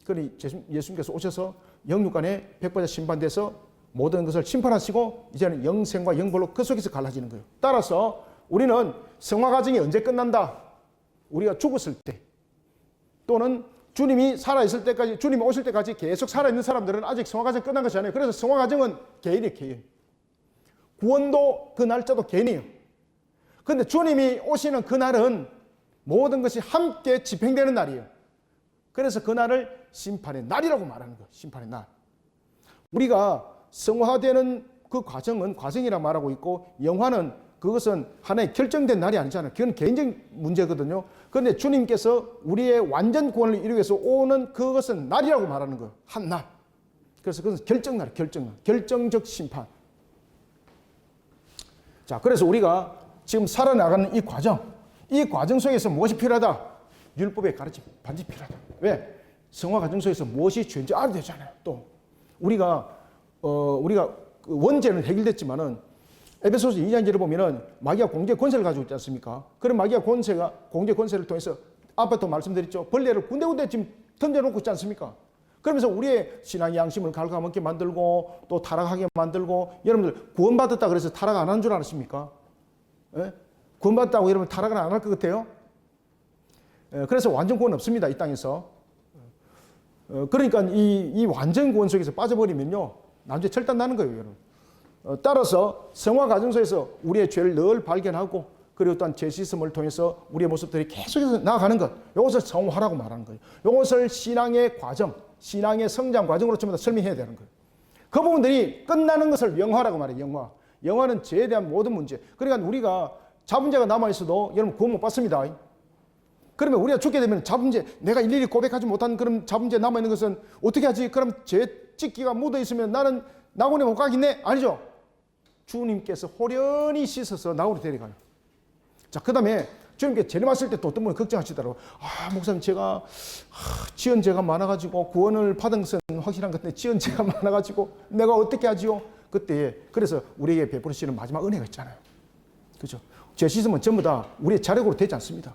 그러니 예수님께서 오셔서 영육간에 백보자 심판돼서 모든 것을 심판하시고 이제는 영생과 영벌로 그 속에서 갈라지는 거예요. 따라서 우리는 성화 과정이 언제 끝난다? 우리가 죽었을 때, 또는 주님이 살아있을 때까지, 주님이 오실 때까지 계속 살아있는 사람들은 아직 성화 과정이 끝난 것이 아니에요. 그래서 성화 과정은 개인이에요, 개인. 구원도 그 날짜도 개인이에요. 그런데 주님이 오시는 그날은 모든 것이 함께 집행되는 날이에요. 그래서 그날을 심판의 날이라고 말하는 거예요. 심판의 날. 우리가 성화되는 그 과정은 과정이라 말하고 있고, 영화는 그것은 하나의 결정된 날이 아니잖아요. 그건 개인적인 문제거든요. 그런데 주님께서 우리의 완전 구원을 이루기 위해서 오는 그것은 날이라고 말하는 거예요. 한 날. 그래서 그것은 결정날, 결정날. 결정적 심판. 자, 그래서 우리가 지금 살아나가는 이 과정 속에서 무엇이 필요하다? 율법의 가르침 반드시 필요하다. 왜? 성화 과정 속에서 무엇이 죄인지 알아야 되잖아요. 또 우리가 원죄는 해결됐지만은 에베소서 2장절을 보면은 마귀가 공개 권세를 가지고 있지 않습니까? 그런 마귀가 공개 권세를 통해서 아까도 말씀드렸죠. 벌레를 군데군데 지금 던져놓고 있지 않습니까? 그러면서 우리의 신앙의 양심을 갉아먹게 만들고 또 타락하게 만들고, 여러분들 구원받았다 그래서 타락 안 하는 줄 아십니까? 예? 구원받았다고 여러분 타락은 안 할 것 같아요? 예, 그래서 완전 구원 없습니다, 이 땅에서. 그러니까 이 완전 구원 속에서 빠져버리면요, 나중에 철단 나는 거예요, 여러분. 따라서 성화 과정 속에서 우리의 죄를 늘 발견하고, 그리고 또한 죄 씻음을 통해서 우리의 모습들이 계속해서 나아가는 것, 이것을 성화라고 말하는 거예요. 이것을 신앙의 과정, 신앙의 성장 과정으로 전부 다 설명해야 되는 거예요. 그 부분들이 끝나는 것을 영화라고 말해요. 영화. 영화는 죄에 대한 모든 문제. 그러니까 우리가 잡은 죄가 남아있어도 여러분 구원 못 받습니다. 그러면 우리가 죽게 되면 잡은 죄, 내가 일일이 고백하지 못한 그런 잡은 죄 남아있는 것은 어떻게 하지? 그럼 죄 찢기가 묻어있으면 나는 낙원에 못 가겠네? 아니죠. 주님께서 호련히 씻어서 낙원에 데려가요. 자, 그 다음에 주님께 재림하실 때 또 어떤 분이 걱정하시더라고요. 목사님, 제가 지은 죄가 많아가지고 구원을 받은 것은 확실한 것 같은데 지은 죄가 많아가지고 내가 어떻게 하지요? 그때 그래서 우리에게 베풀으시는 마지막 은혜가 있잖아요. 그렇죠? 죄 씻으면 전부 다 우리의 자력으로 되지 않습니다.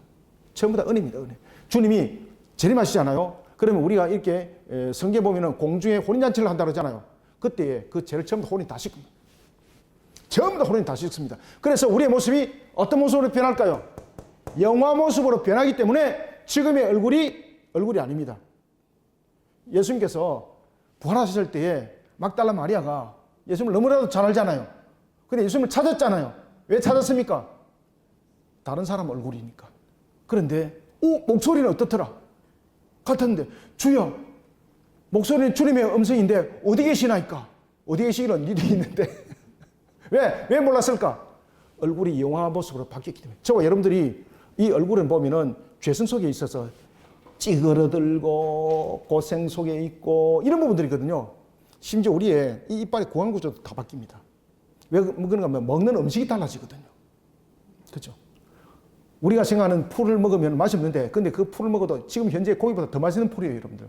전부 다 은혜입니다. 은혜. 주님이 재림하시잖아요. 그러면 우리가 이렇게 성경에 보면은 공중에 혼인잔치를 한다고 하잖아요. 그때 그 죄를 전부 다 혼인 다 씻습니다. 전부 다 혼인 다 씻습니다. 그래서 우리의 모습이 어떤 모습으로 변할까요? 영화 모습으로 변하기 때문에 지금의 얼굴이 아닙니다. 예수님께서 부활하셨을 때에 막달라 마리아가 예수님을 너무나도 잘 알잖아요. 근데 예수님을 찾았잖아요. 왜 찾았습니까? 다른 사람 얼굴이니까. 그런데 목소리는 어떻더라? 같았는데 주여, 목소리는 주님의 음성인데 어디 계시나이까? 어디 계시기는 일이 있는데 왜 몰랐을까? 얼굴이 영화의 모습으로 바뀌었기 때문에. 저와 여러분들이 이 얼굴을 보면은 죄성 속에 있어서 찌그러들고 고생 속에 있고 이런 부분들이거든요. 심지어 우리의 이 이빨의 구강 구조도 다 바뀝니다. 왜 그런가 하면 먹는 음식이 달라지거든요. 그렇죠? 우리가 생각하는 풀을 먹으면 맛이 없는데, 근데 그 풀을 먹어도 지금 현재 고기보다 더 맛있는 풀이에요, 여러분들.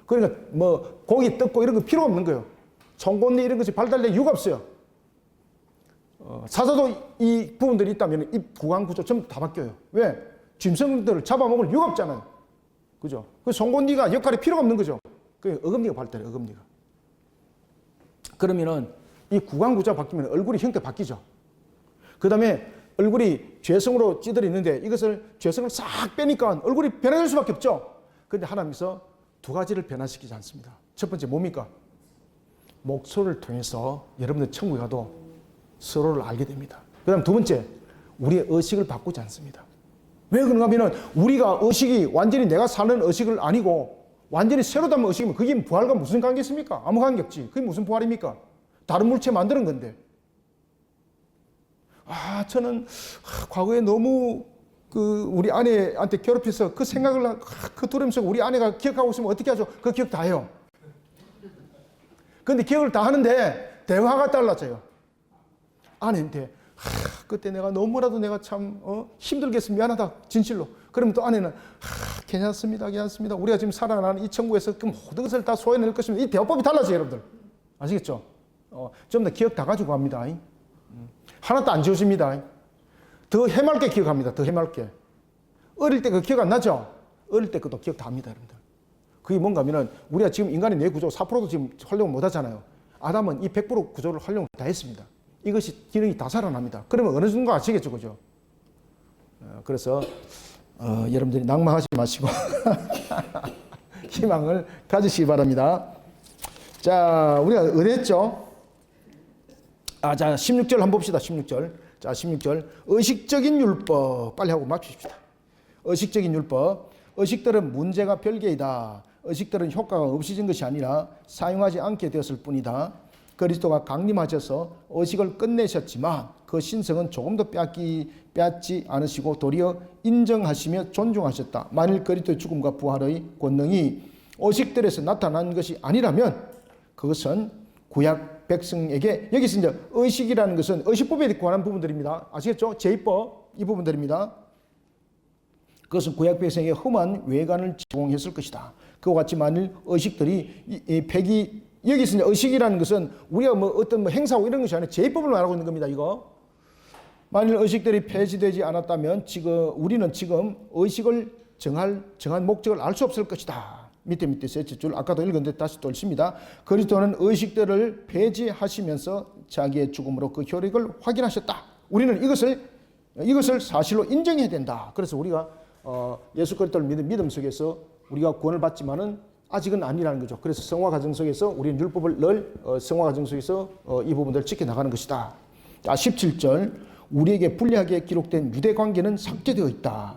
그러니까 뭐 고기 뜯고 이런 거 필요 없는 거예요. 송곳니 이런 것이 발달될 이유가 없어요. 사자도 이 부분들이 있다면 이 구강 구조 전부 다 바뀌어요. 왜? 짐승들을 잡아먹을 이유가 없잖아요. 그죠? 그 송곳니가 역할이 필요가 없는 거죠. 그 어금니가 발달해요, 어금니가. 그러면은 이 구강 구조가 바뀌면 얼굴이 형태 바뀌죠. 그 다음에 얼굴이 죄성으로 찌들어 있는데 이것을 죄성을 싹 빼니까 얼굴이 변화될 수밖에 없죠. 그런데 하나님께서 두 가지를 변화시키지 않습니다. 첫 번째 뭡니까? 목소리를 통해서 여러분들 천국에 가도 서로를 알게 됩니다. 그 다음 두 번째, 우리의 의식을 바꾸지 않습니다. 왜 그런가 하면 우리가 의식이 완전히 내가 사는 의식을 아니고 완전히 새로 담은 의식이면 그게 부활과 무슨 관계 있습니까? 아무 관계 없지. 그게 무슨 부활입니까? 다른 물체 만드는 건데. 저는 과거에 너무 우리 아내한테 괴롭혀서 그 생각을 그 두려움 속에 우리 아내가 기억하고 있으면 어떻게 하죠? 그 기억 다 해요. 근데 기억을 다 하는데 대화가 달라져요. 아내한테 그때 너무나도 내가 참 힘들게 해서 미안하다 진실로. 그러면 또 아내는 괜찮습니다. 우리가 지금 살아나는 이 천국에서 그 모든 것을 다 소화해낼 것입니다. 이 대화법이 달라져요, 여러분들. 아시겠죠? 좀 더 기억 다 가지고 갑니다. 하나도 안 지워집니다. 더 해맑게 기억합니다. 더 해맑게. 어릴 때 그 기억 안 나죠? 어릴 때 그것도 기억 다 합니다, 여러분들. 그게 뭔가 하면은 우리가 지금 인간의 뇌 구조 4%도 지금 활용을 못 하잖아요. 아담은 이 100% 구조를 활용을 다 했습니다. 이것이 기능이 다 살아납니다. 그러면 어느 정도 아시겠죠, 그죠? 그래서 여러분들이 낭망하지 마시고 희망을 가지시기 바랍니다. 자, 우리가 어디 했죠? 자, 16절 한번 봅시다. 16절. 자, 16절. 의식적인 율법. 빨리 하고 마칩시다. 의식적인 율법. 의식들은 문제가 별개이다. 의식들은 효과가 없어진 것이 아니라 사용하지 않게 되었을 뿐이다. 그리스도가 강림하셔서 의식을 끝내셨지만 그 신성은 조금도 빼앗지 않으시고 도리어 인정하시며 존중하셨다. 만일 그리스도의 죽음과 부활의 권능이 의식들에서 나타난 것이 아니라면 그것은 구약 백성에게, 여기서 이제 의식이라는 것은 의식법에 관한 부분들입니다. 아시겠죠? 제의법 이 부분들입니다. 그것은 구약 백성에게 험한 외관을 제공했을 것이다. 그와 같이 만일 의식들이 폐기, 여기서 이제 의식이라는 것은 우리가 어떤 행사하고 이런 것이 아니라 제의법을 말하고 있는 겁니다. 이거. 만일 의식들이 폐지되지 않았다면 우리는 지금 의식을 정한 목적을 알 수 없을 것이다. 밑에 셋째 줄 아까도 읽었는데 다시 또 읽습니다. 그리스도는 의식들을 폐지하시면서 자기의 죽음으로 그 효력을 확인하셨다. 우리는 이것을 사실로 인정해야 된다. 그래서 우리가 예수 그리스도를 믿는 믿음 속에서 우리가 구원을 받지만은 아직은 아니라는 거죠. 그래서 성화 과정 속에서 우리는 율법을 늘 성화 과정 속에서 이 부분들을 지켜나가는 것이다. 자, 17절. 우리에게 불리하게 기록된 유대 관계는 삭제되어 있다.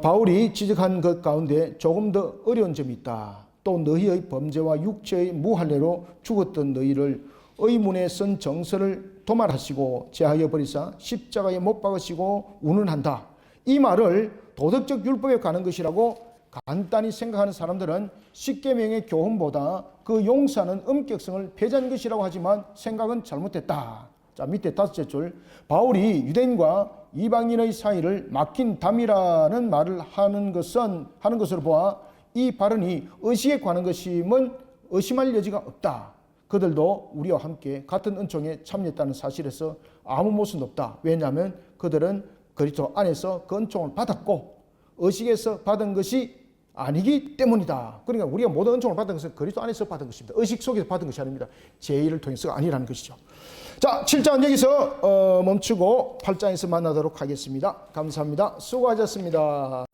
바울이 지적한 것 가운데 조금 더 어려운 점이 있다. 또 너희의 범죄와 육체의 무할례로 죽었던 너희를 의문에 쓴 정서를 도말하시고 제하여 버리사 십자가에 못 박으시고 운운한다. 이 말을 도덕적 율법에 관한 것이라고 간단히 생각하는 사람들은 십계명의 교훈보다 그 용서하는 엄격성을 배제한 것이라고 하지만 생각은 잘못됐다. 자, 밑에 다섯째 줄. 바울이 유대인과 이방인의 사이를 막힌 담이라는 말을 하는 것으로 보아 이 발언이 의식에 관한 것임은 의심할 여지가 없다. 그들도 우리와 함께 같은 은총에 참여했다는 사실에서 아무 모순 없다. 왜냐하면 그들은 그리스도 안에서 그 은총을 받았고 의식에서 받은 것이 아니기 때문이다. 그러니까 우리가 모든 은총을 받은 것은 그리스도 안에서 받은 것입니다. 의식 속에서 받은 것이 아닙니다. 제1을 통해서가 아니라는 것이죠. 자, 7장은 여기서 멈추고 8장에서 만나도록 하겠습니다. 감사합니다. 수고하셨습니다.